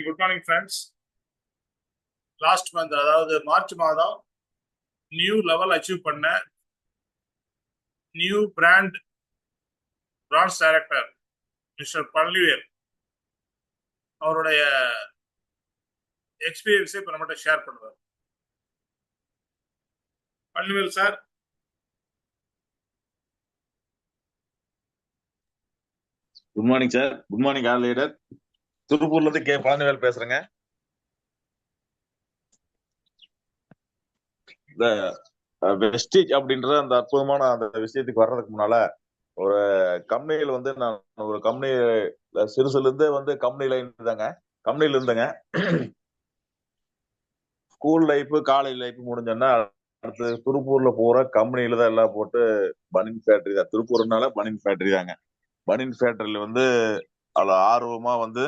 Good morning friends. Last month அதாவது March மாதம் new level achieve பண்ண new branch director mister Palanivel அவருடைய எக்ஸ்பீரியன்ஸை இப்போ நம்மகிட்ட ஷேர் பண்ணுவார். Palanivel sir. Good morning sir. Good morning all leader. திருப்பூர்ல இருந்து கே பழனிவேல் பேசுறேங்க. இந்த வெஸ்டேஜ் அப்படின்ற அந்த அற்புதமான அந்த விஷயத்துக்கு வர்றதுக்கு முன்னால ஒரு கம்பெனியில வந்து நான் ஒரு கம்பெனி சிறுசுல இருந்தே வந்து கம்பெனில இருந்தேங்க. கம்பெனில இருந்தேங்க. ஸ்கூல் லைஃப் காலேஜ் லைஃப் முடிஞ்சோன்னா அடுத்து திருப்பூர்ல போற கம்பெனில தான் எல்லாம் போட்டு பனின் ஃபேக்டரி தான். திருப்பூர்னால பனின் ஃபேக்டரி தாங்க. பனின் ஃபேக்டரியில வந்து அதுல ஆர்வமா வந்து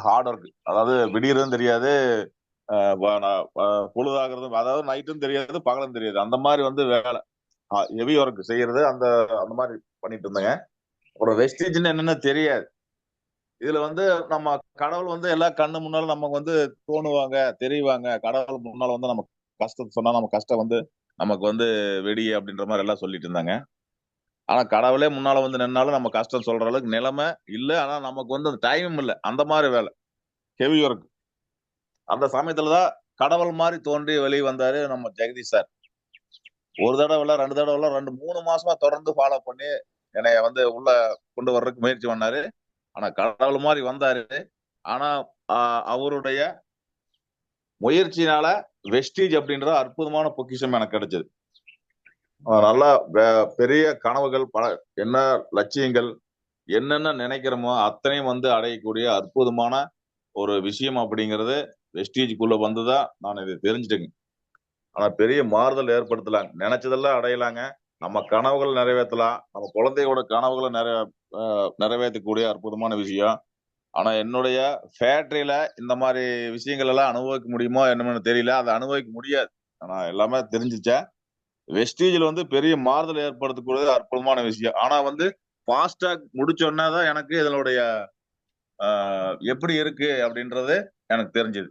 ஹார்ட் ஒர்க், அதாவது விடியறதும் தெரியாது, பொழுதாகிறதும், அதாவது நைட்டும் தெரியாது பகலும் தெரியாது, அந்த மாதிரி வந்து வேலை ஹெவி ஒர்க் செய்யறது அந்த அந்த மாதிரி பண்ணிட்டு இருந்தேங்க. ஒரு வெஸ்டேஜ்னு என்னன்னு தெரியாது. இதுல வந்து நம்ம கடவுள் வந்து எல்லா கண்ணு முன்னால நமக்கு வந்து தோணுவாங்க, தெரிவாங்க. கடவுள் முன்னால வந்து நம்ம கஷ்டத்தை சொன்னா நம்ம கஷ்டம் வந்து நமக்கு வந்து வெடி அப்படின்ற மாதிரி எல்லாம் சொல்லிட்டு இருந்தாங்க. ஆனா கடவுளே முன்னால வந்து நின்னாலும் நம்ம கஷ்டம் சொல்ற அளவுக்கு நிலைமை இல்ல. ஆனா நமக்கு வந்து அந்த டைமும் இல்லை. அந்த மாதிரி வேலை ஹெவி ஒர்க். அந்த சமயத்துலதான் கடவுள் மாதிரி தோன்றி வெளியே வந்தாரு நம்ம ஜெகதீஷ் சார். ஒரு தடவை இல்ல, ரெண்டு தடவை இல்ல, 2-3 மாசமா தொடர்ந்து ஃபாலோ பண்ணி என்னைய வந்து உள்ள கொண்டு வர்றதுக்கு முயற்சி பண்ணாரு. ஆனா கடவுள் மாதிரி வந்தாரு. ஆனா அவருடைய முயற்சினால வெஸ்டீஜ் அப்படின்ற அற்புதமான பொக்கிஷம் எனக்கு கிடைச்சது. நல்லா பெரிய கனவுகள், என்ன லட்சியங்கள், என்னென்ன நினைக்கிறோமோ அத்தனையும் வந்து அடையக்கூடிய அற்புதமான ஒரு விஷயம் அப்படிங்கிறது வெஸ்டீஜுக்குள்ள வந்துதான் நான் இதை தெரிஞ்சுட்டேங்க. ஆனா பெரிய மாறுதல் ஏற்படுத்தலாங்க. நினைச்சதெல்லாம் அடையலாங்க. நம்ம கனவுகள் நிறைவேற்றலாம். நம்ம குழந்தையோட கனவுகளை நிறைவேற்றக்கூடிய அற்புதமான விஷயம். ஆனா என்னுடைய ஃபேக்டரியில இந்த மாதிரி விஷயங்கள் எல்லாம் அனுபவிக்க முடியுமோ என்னன்னு தெரியல. அதை அனுபவிக்க முடியாது. ஆனா எல்லாமே தெரிஞ்சுச்சேன். வெஸ்டீஜில் வந்து பெரிய மாறுதல் ஏற்படுத்தக்கூடியது அற்புதமான விஷயம். ஆனா வந்து ஃபாஸ்டாக் முடிச்சோன்னா தான் எனக்கு இதனுடைய எப்படி இருக்கு அப்படின்றது எனக்கு தெரிஞ்சது.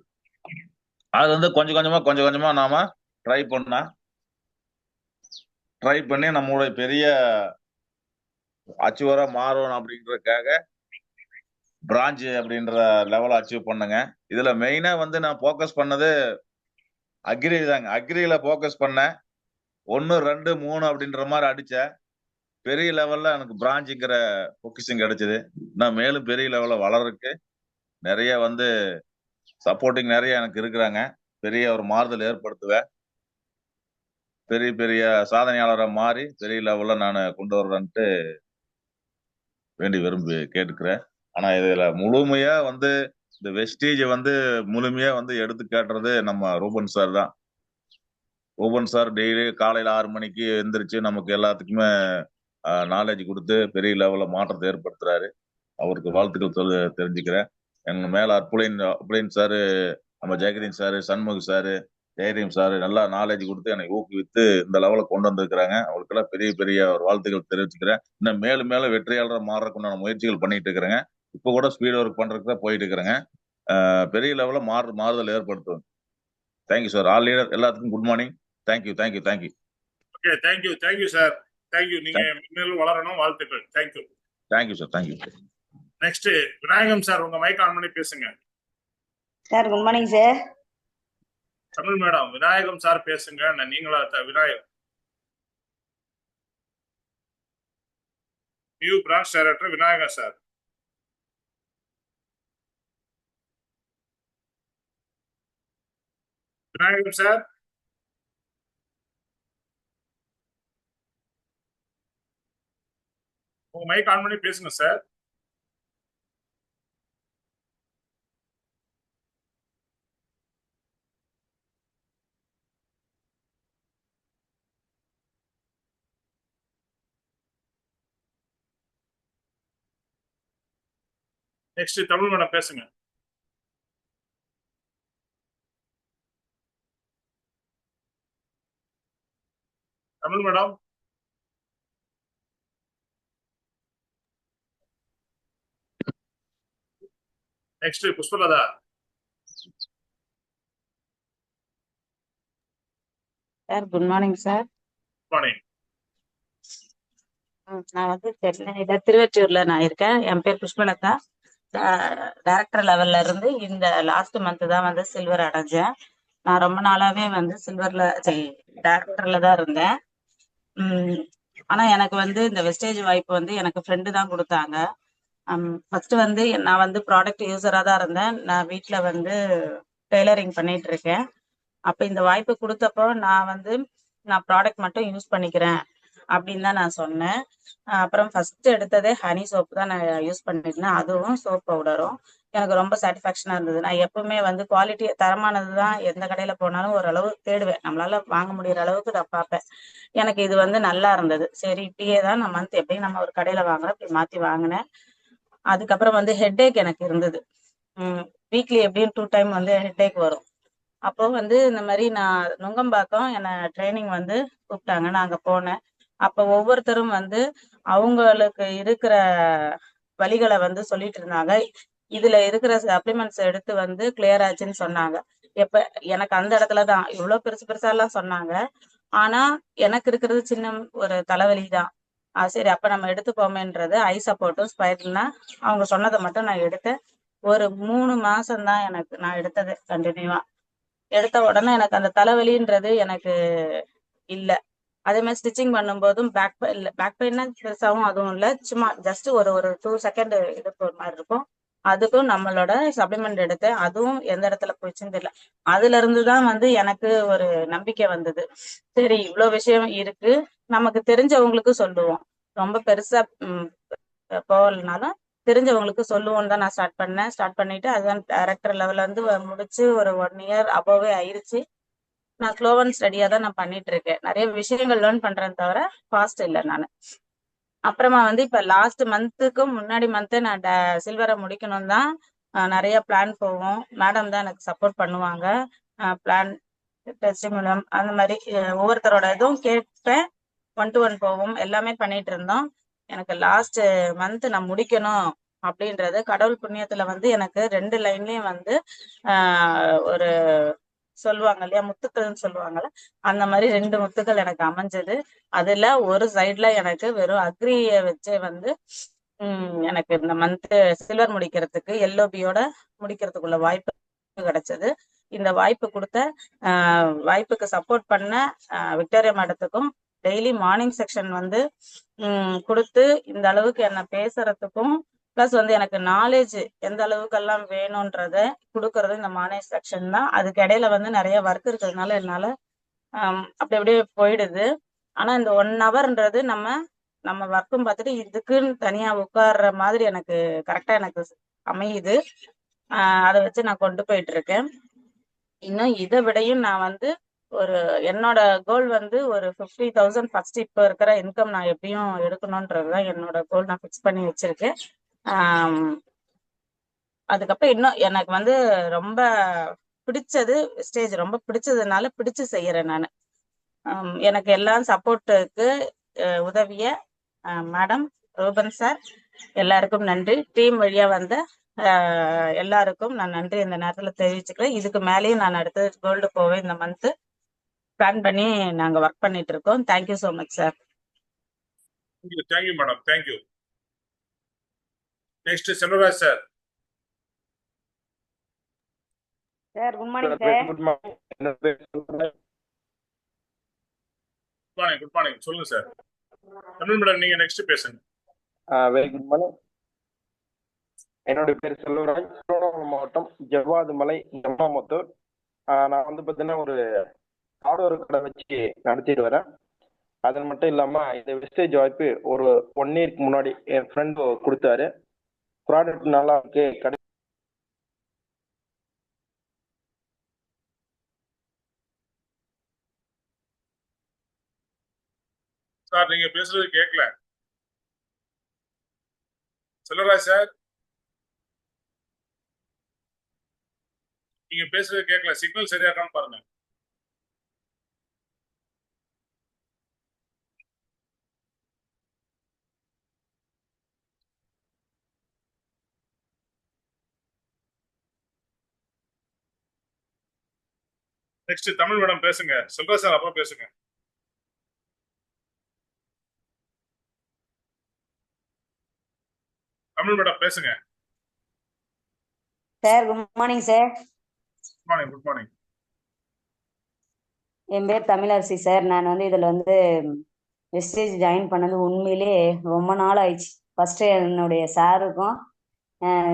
அது வந்து கொஞ்சம் கொஞ்சமா நாம ட்ரை பண்ணி நம்மளுடைய பெரிய அச்சீவரா மாறணும் அப்படின்றதுக்காக பிரான்ச் அப்படின்ற லெவல் அச்சீவ் பண்ணுங்க. இதுல மெயினா வந்து நான் போக்கஸ் பண்ணது அக்ரி தாங்க. அக்ரியில போக்கஸ் பண்ணேன். 1, 2, 3 அப்படின்ற மாதிரி அடிச்சேன். பெரிய லெவல்ல எனக்கு பிரான்ச்சுங்கிற பொக்கிஷன் கிடைச்சது. நான் மேலும் பெரிய லெவல்ல வளர்றதுக்கு நிறைய வந்து சப்போர்ட்டிங் நிறைய எனக்கு இருக்கிறாங்க. பெரிய ஒரு மாறுதல் ஏற்படுத்துவேன். பெரிய பெரிய சாதனையாளரை மாறி பெரிய லெவல்ல நான் கொண்டு வர்றேன்ட்டு வேண்டி விரும்பி கேட்டுக்கிறேன். ஆனா இதுல முழுமையா வந்து இந்த வெஸ்டேஜ் வந்து முழுமையா வந்து எடுத்து காட்டுறது நம்ம ரூபன் சார் தான். ரூபன் சார் டெய்லி காலையில 6 மணிக்கு எந்திரிச்சு நமக்கு எல்லாத்துக்குமே நாலேஜ் கொடுத்து பெரிய லெவல்ல மாற்றத்தை ஏற்படுத்துறாரு. அவருக்கு வாழ்த்துக்கள் தெரிஞ்சுக்கிறேன். எங்க மேல அப்புலைன் சாரு, நம்ம ஜெகதீஷ் சாரு, சண்முக சாரு, தைரியம் சாரு நல்லா நாலேஜ் கொடுத்து என்னை ஊக்குவித்து இந்த லெவல கொண்டு வந்திருக்கிறாங்க. அவருக்கெல்லாம் பெரிய பெரிய ஒரு வாழ்த்துக்கள் தெரிவிச்சுக்கிறேன். இன்னும் மேலும் மேலும் வெற்றியாளராக மாறக்குண்டான முயற்சிகள் பண்ணிட்டு இருக்கிறேங்க. இப்ப கூட ஸ்பீட் ஒர்க் பண்றதுக்கு தான் போயிட்டு இருக்கிறேங்க. பெரிய லெவல மாறுதல் ஏற்படுத்தும். Thank you sir. ஆல் லீடர் எல்லாத்துக்கும் good morning. Thank you. Okay, thank you sir. Thank you. நீங்க மேலும் வளரணும். வாழ்த்துக்கள். Thank you sir. Thank you. Next Vinayagam sir, உங்க மைக் ஆன் பண்ணி பேசுங்க. Sir good morning sir. Tamil madam, Vinayagam sir பேசுங்க. நீங்களா Vinayagam? New branch director Vinayagam sir. Vinayagam sir, உங்க மைக் ஆன் பண்ணி பேசுங்க சார். நெக்ஸ்ட் தமிழ் மேடம் பேசுங்க. Tamil madam. Next Pushpalatha. Sir good morning sir. Morning. நான் வந்து சென்னையில திருவெற்றியூர்ல நான் இருக்கேன். என் பேர் புஷ்பலதா. டைரக்டர் லெவல்ல இருந்து இந்த லாஸ்ட் மந்த் தான் வந்து சில்வர் அடைஞ்சேன். நான் ரொம்ப நாளாவே வந்து சில்வர்ல டைரக்டர்ல தான் இருந்தேன். ஆனா எனக்கு வந்து இந்த வெஸ்டேஜ் வாய்ப்பு வந்து எனக்கு ஃப்ரெண்டு தான் கொடுத்தாங்க. ஃபர்ஸ்ட் வந்து நான் வந்து ப்ராடக்ட் யூசரா தான் இருந்தேன். நான் வீட்ல வந்து டெய்லரிங் பண்ணிட்டு இருக்கேன். அப்ப இந்த வாய்ப்பு கொடுத்தப்போ நான் ப்ராடக்ட் மட்டும் யூஸ் பண்ணிக்கிறேன் அப்படின்னு தான் நான் சொன்னேன். அப்புறம் ஃபர்ஸ்ட் எடுத்ததே ஹனி சோப் தான் நான் யூஸ் பண்ணிருந்தேன். அதுவும் சோப் பவுடரும் எனக்கு ரொம்ப சாட்டிஸ்ஃபேக்ஷனா இருந்தது. நான் எப்பவுமே வந்து குவாலிட்டி தரமானது தான் எந்த கடையில போனாலும் ஓரளவு தேடுவேன். நம்மளால வாங்க முடியற அளவுக்கு நான் பார்ப்பேன். எனக்கு இது வந்து நல்லா இருந்தது. சரி இப்படியே தான் நான் மந்த் எப்படியும் நம்ம ஒரு கடையில வாங்குறோம், இப்படி மாத்தி வாங்கினேன். அதுக்கப்புறம் வந்து ஹெட்டேக் எனக்கு இருந்தது. வீக்லி எப்படியும் 2 டைம் வந்து ஹெட்டேக் வரும். அப்போ வந்து இந்த மாதிரி நான் நுங்கம்பாக்கம் என்னை ட்ரைனிங் வந்து கூப்பிட்டாங்க. நான் அங்க போனேன். அப்ப ஒவ்வொருத்தரும் வந்து அவங்களுக்கு இருக்கிற வழிகளை வந்து சொல்லிட்டு இருந்தாங்க. இதுல இருக்கிற சப்ளிமெண்ட்ஸ் எடுத்து வந்து கிளியர் ஆச்சுன்னு சொன்னாங்க. எப்ப எனக்கு அந்த இடத்துலதான் இவ்வளவு பெருசு பெருசா எல்லாம் சொன்னாங்க. ஆனா எனக்கு இருக்கிறது சின்ன ஒரு தலைவலி தான். சரி அப்ப நம்ம எடுத்துப்போமேன்றது ஐ சப்போர்ட்டும் ஸ்பைரல்னா அவங்க சொன்னதை மட்டும் நான் எடுத்தேன். ஒரு 3 மாசம் தான் நான் எடுத்தது கண்டினியூவா. எடுத்த உடனே எனக்கு அந்த தலைவலின்றது எனக்கு இல்ல. அதே மாதிரி ஸ்டிச்சிங் பண்ணும்போதும் பேக் பெயின்னா பெருசாவும் அதுவும் இல்ல. சும்மா ஜஸ்ட் ஒரு ஒரு 2 செகண்ட் இடுப்பு ஒரு மாதிரி இருக்கும். அதுக்கும் நம்மளோட சப்ளிமெண்ட் எடுத்தேன். அதுவும் எந்த இடத்துல போயிடுச்சுன்னு தெரியல. அதுல இருந்துதான் வந்து எனக்கு ஒரு நம்பிக்கை வந்தது. சரி இவ்வளவு விஷயம் இருக்கு, நமக்கு தெரிஞ்சவங்களுக்கு சொல்லுவோம். ரொம்ப பெருசா போகலனாலும் தெரிஞ்சவங்களுக்கு சொல்லுவோம்னு தான் நான் ஸ்டார்ட் பண்ணிட்டு அதுதான் டைரக்டர் லெவல்ல வந்து முடிச்சு ஒரு 1 இயர் அபோவே ஆயிருச்சு. நான் ஸ்லோ அண்ட் ஸ்டடியா தான் நான் பண்ணிட்டு இருக்கேன். நிறைய விஷயங்கள் லேர்ன் பண்றேன் தவிர ஃபாஸ்ட் இல்லை நான். அப்புறமா வந்து இப்ப லாஸ்ட் மந்த்துக்கு முன்னாடி மந்த்தே நான் சில்வரை முடிக்கணும் தான் நிறைய பிளான் போவோம். மேடம் தான் எனக்கு சப்போர்ட் பண்ணுவாங்க. பிளான் டெஸ்டிமுலம் அந்த மாதிரி ஒவ்வொருத்தரோட இதுவும் கேட்பேன். 1 to 1 போவோம். எல்லாமே பண்ணிட்டு இருந்தோம். எனக்கு லாஸ்ட் மந்த் நான் முடிக்கணும் அப்படின்றது கடவுள் புண்ணியத்துல வந்து எனக்கு 2 லைன்லயும் வந்து ஒரு சொல்லுவாங்க இல்லையா, முத்துக்கள்னு சொல்லுவாங்கல்ல, அந்த மாதிரி 2 முத்துக்கள் எனக்கு அமைஞ்சது. அதுல ஒரு சைட்ல எனக்கு வெறும் அக்ரிய வச்சே வந்து எனக்கு இந்த மந்த் சில்வர் முடிக்கிறதுக்கு எல்ஓபியோட முடிக்கிறதுக்குள்ள வாய்ப்பு கிடைச்சது. இந்த வாய்ப்பு கொடுத்த வாய்ப்புக்கு சப்போர்ட் பண்ண விக்டோரியா மேடத்துக்கும் டெய்லி மார்னிங் செக்ஷன் வந்து கொடுத்து இந்த அளவுக்கு என்ன பேசுறதுக்கும் பிளஸ் வந்து எனக்கு நாலேஜ் எந்த அளவுக்கெல்லாம் வேணும்ன்றத கொடுக்கறது இந்த மார்னிங் செக்ஷன் தான். அதுக்கு இடையில வந்து நிறைய ஒர்க் இருக்கிறதுனால என்னால அப்படி அப்படியே போயிடுது. ஆனா இந்த 1 ஹவர்ன்றது நம்ம ஒர்க்கும் பார்த்துட்டு இதுக்குன்னு தனியா உட்கார்ற மாதிரி எனக்கு கரெக்டா எனக்கு அமையுது. அதை வச்சு நான் கொண்டு போயிட்டு இருக்கேன். இன்னும் இதை விடையும் நான் வந்து என்னோட கோல் வந்து ஒரு 50,000 ஃபர்ஸ்ட் இப்போ இருக்கிற இன்கம் நான் எப்படியும் எடுக்கணும்ன்றதுதான் என்னோட கோல். நான் ஃபிக்ஸ் பண்ணி வச்சிருக்கேன். அதுக்கப்புறம் இன்னும் எனக்கு வந்து ரொம்ப பிடிச்சது ஸ்டேஜ், ரொம்ப பிடிச்சதுனால பிடிச்சு செய்யறேன் நான். எனக்கு எல்லாம் சப்போர்ட்டுக்கு உதவிய மேடம், ரூபன் சார் எல்லாருக்கும் நன்றி. டீம் வழியா வந்த எல்லாருக்கும் நான் நன்றி இந்த நேரத்துல தெரிவிச்சுக்கிறேன். இதுக்கு மேலேயும் நான் அடுத்து கோல்டு போவேன். இந்த மந்த் பிளான் பண்ணி நாங்க ஒர்க் பண்ணிட்டு இருக்கோம். Thank you so much sir. Thank you madam, thank you. Next Selvaraj sir. Sir good morning sir. Good morning சொல்லுங்க சார். தமிழ் மேடம் நீங்க நெக்ஸ்ட் பேசுங்க. Very good morning. என்னுடைய பேர் செல்வராஜ், திருவண்ணாமலை மாவட்டம் ஜவ்வாது மலை ஜம்மாமுத்தூர். நான் வந்து பார்த்தீங்கன்னா ஒரு ஹார்ட்வேர் கடை வச்சு நடத்திட்டு வரேன். அது மட்டும் இல்லாம இந்த வெஸ்டேஜ் வாய்ப்பு ஒரு 1 இயர்க்கு முன்னாடி என் ஃப்ரெண்டு கொடுத்தாரு. ப்ராடக்ட் நல்லா இருக்கு, சார் நீங்க பேசுறது கேட்கல. செல்வராஜ் சார் நீங்க பேசுறது கேட்கல. சிக்னல் சரியா இருக்கான்னு பாருங்க. நெக்ஸ்ட் தமிழ் மேடம் பேசுங்க. செல்வா சார் அப்புறம் பேசுங்க. தமிழ் மேடம் பேசுங்க. Sir good morning sir. Good morning. Good morning. என் பேர் தமிழரசி சார். நான் வந்து இதில் வந்து வெஸ்டேஜ் ஜாயின் பண்ணது உண்மையிலே ரொம்ப நாள் ஆயிடுச்சு. ஃபர்ஸ்ட் என்னுடைய சாருக்கும்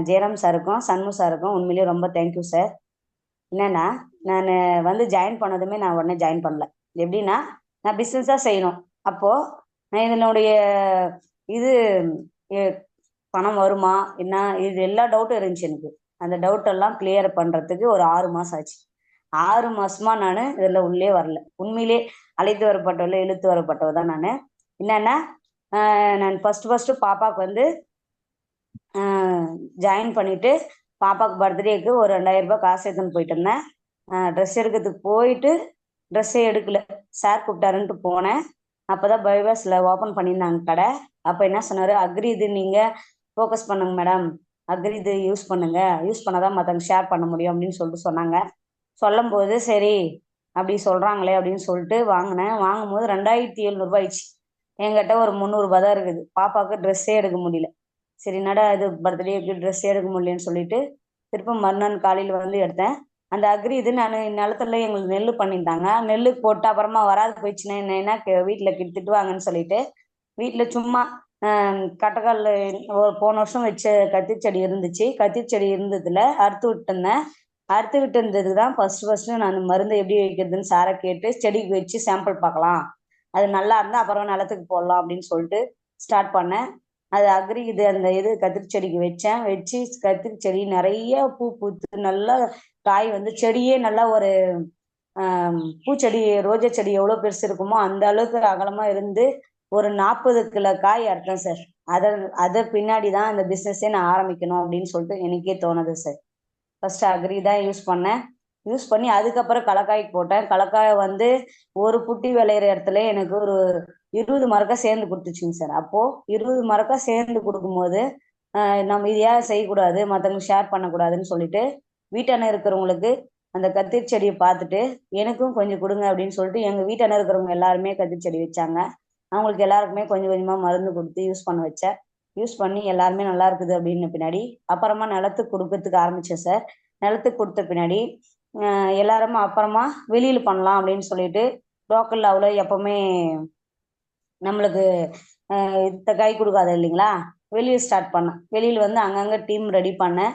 ஜெயராம் சாருக்கும் சண்மு சாருக்கும் உண்மையிலேயே ரொம்ப தேங்க்யூ சார். என்னன்னா நான் வந்து ஜாயின் பண்ணதுமே நான் உடனே ஜாயின் பண்ணல. எப்படின்னா நான் பிஸ்னஸாக செய்யணும். அப்போது நான் இதனுடைய இது பணம் வருமா என்ன இது எல்லா டவுட்டும் இருந்துச்சு எனக்கு. அந்த டவுட் எல்லாம் கிளியர் பண்ணுறதுக்கு ஒரு 6 மாதம் ஆச்சு. 6 மாசமா நான் இதில் உள்ளே வரல. உண்மையிலே அழைத்து வரப்பட்டவள இழுத்து வரப்பட்டவ தான் நான். என்னன்னா நான் ஃபர்ஸ்ட் பாப்பாவுக்கு வந்து ஜாயின் பண்ணிட்டு பாப்பாவுக்கு பர்த்டேக்கு ஒரு 2000 ரூபாய் காசு எடுத்துன்னு போயிட்டு இருந்தேன். ட்ரெஸ் எடுக்கிறதுக்கு போயிட்டு ட்ரெஸ்ஸே எடுக்கல. சார் கூப்பிட்டாருன்ட்டு போனேன். அப்போதான் பைபாஸில் ஓப்பன் பண்ணியிருந்தாங்க கடை. அப்போ என்ன சொன்னார், அக்ரி இது நீங்கள் ஃபோக்கஸ் பண்ணுங்க மேடம், அக்ரி இது யூஸ் பண்ணுங்க, யூஸ் பண்ணாதான் மற்றவங்க ஷேர் பண்ண முடியும் அப்படின்னு சொல்லிட்டு சொன்னாங்க. சொல்லும் போது சரி அப்படி சொல்கிறாங்களே அப்படின்னு சொல்லிட்டு வாங்கினேன். வாங்கும்போது 2700 ஆயிடுச்சு. என்கிட்ட ஒரு 300 ரூபாய் தான் இருக்குது. பாப்பாவுக்கு ட்ரெஸ்ஸே எடுக்க முடியல. சரி என்னடா இது பர்த்டேக்கு ட்ரெஸ்ஸே எடுக்க முடியலன்னு சொல்லிட்டு திரும்ப மறுநாள் காலையில் வந்து எடுத்தேன். அந்த அக்ரி இது நான் நிலத்துல எங்களுக்கு நெல் பண்ணியிருந்தாங்க. நெல்லு போட்டு அப்புறமா வராது போயிடுச்சுன்னா என்ன வீட்டில் திட்டுவாங்கன்னு சொல்லிட்டு வீட்டில் சும்மா கட்டக்கால் போன வருஷம் வச்ச கத்திரிச்செடி இருந்துச்சு. கத்திரிச்செடி இருந்ததுல அறுத்து விட்டுருந்தேன். அறுத்து விட்டு இருந்ததுக்கு தான் ஃபர்ஸ்ட் நான் மருந்து எப்படி வைக்கிறதுன்னு சாரை கேட்டு செடிக்கு வச்சு சாம்பிள் பார்க்கலாம், அது நல்லா இருந்தால் அப்புறம் நிலத்துக்கு போடலாம் அப்படின்னு சொல்லிட்டு ஸ்டார்ட் பண்ணேன். அது அக்ரி இது அந்த இது கத்திரி செடிக்கு வச்சேன். வச்சு கத்திரி செடி நிறைய பூ பூத்து நல்லா காய் வந்து செடியே நல்லா ஒரு பூச்செடி ரோஜா செடி எவ்வளோ பெருசு இருக்குமோ அந்த அளவுக்கு அகலமாக இருந்து ஒரு 40 கிலோ காய் அறுத்தேன் சார். அதை பின்னாடி தான் அந்த பிஸ்னஸே நான் ஆரம்பிக்கணும் அப்படின்னு சொல்லிட்டு எனக்கே தோணுது சார். ஃபர்ஸ்ட் அக்ரி தான் யூஸ் பண்ணேன். யூஸ் பண்ணி அதுக்கப்புறம் கலக்காய்க்கு போட்டேன். கலக்காய் வந்து ஒரு புட்டி விளையிற இடத்துல எனக்கு ஒரு 20 மரக்கா சேர்ந்து கொடுத்துச்சுங்க சார். அப்போது 20 மரக்கா சேர்ந்து கொடுக்கும்போது நம்ம இது ஏன் செய்யக்கூடாது, மற்றவங்க ஷேர் பண்ணக்கூடாதுன்னு சொல்லிட்டு வீட்டான இருக்கிறவங்களுக்கு அந்த கத்திரி செடியை பார்த்துட்டு எனக்கும் கொஞ்சம் கொடுங்க அப்படின்னு சொல்லிட்டு எங்கள் வீட்டான இருக்கிறவங்க எல்லாருமே கத்திரி செடி வச்சாங்க. அவங்களுக்கு எல்லாருக்குமே கொஞ்சம் கொஞ்சமாக மருந்து கொடுத்து யூஸ் பண்ண வச்சேன். யூஸ் பண்ணி எல்லாருமே நல்லா இருக்குது அப்படின்னு பின்னாடி அப்புறமா நிலத்துக்கு கொடுக்கறதுக்கு ஆரம்பித்தேன் சார். நிலத்துக்கு கொடுத்த பின்னாடி எல்லாருமே அப்புறமா வெளியில் பண்ணலாம் அப்படின்னு சொல்லிட்டு லோக்கல் அவ்வளோ எப்பவுமே நம்மளுக்கு கை கொடுக்காது இல்லைங்களா, வெளியில் ஸ்டார்ட் பண்ணேன். வெளியில் வந்து அங்கங்கே டீம் ரெடி பண்ணேன்.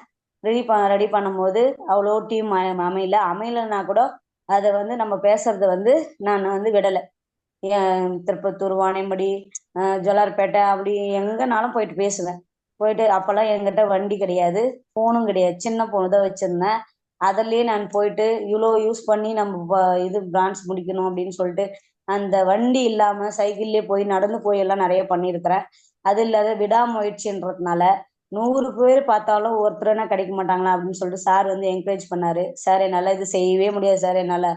ரெடி பண்ணும்போது அவ்வளோ டீம் அமையலைன்னா கூட அதை வந்து நம்ம பேசுறத வந்து நான் வந்து விடலை. திருப்பத்தூர், வாணியம்படி, ஜோலார்பேட்டை அப்படி எங்கேனாலும் போயிட்டு பேசுவேன். போயிட்டு அப்போல்லாம் என்கிட்ட வண்டி கிடையாது, ஃபோனும் கிடையாது, சின்ன ஃபோனு தான் வச்சுருந்தேன். அதிலேயே நான் போயிட்டு இவ்வளோ யூஸ் பண்ணி நம்ம இது பிரான்ச் முடிக்கணும் அப்படின்னு சொல்லிட்டு அந்த வண்டி இல்லாமல் சைக்கிள்லேயே போய் நடந்து போய் எல்லாம் நிறைய பண்ணியிருக்கிறேன். அது இல்லாத விடாமுயற்சின்றதுனால 100 பேர் பார்த்தாலும் ஒருத்தருனா கிடைக்க மாட்டாங்களா அப்படின்னு சொல்லிட்டு சார் வந்து என்கரேஜ் பண்ணாரு. சார் என்னால் இது செய்யவே முடியாது சார், என்னால்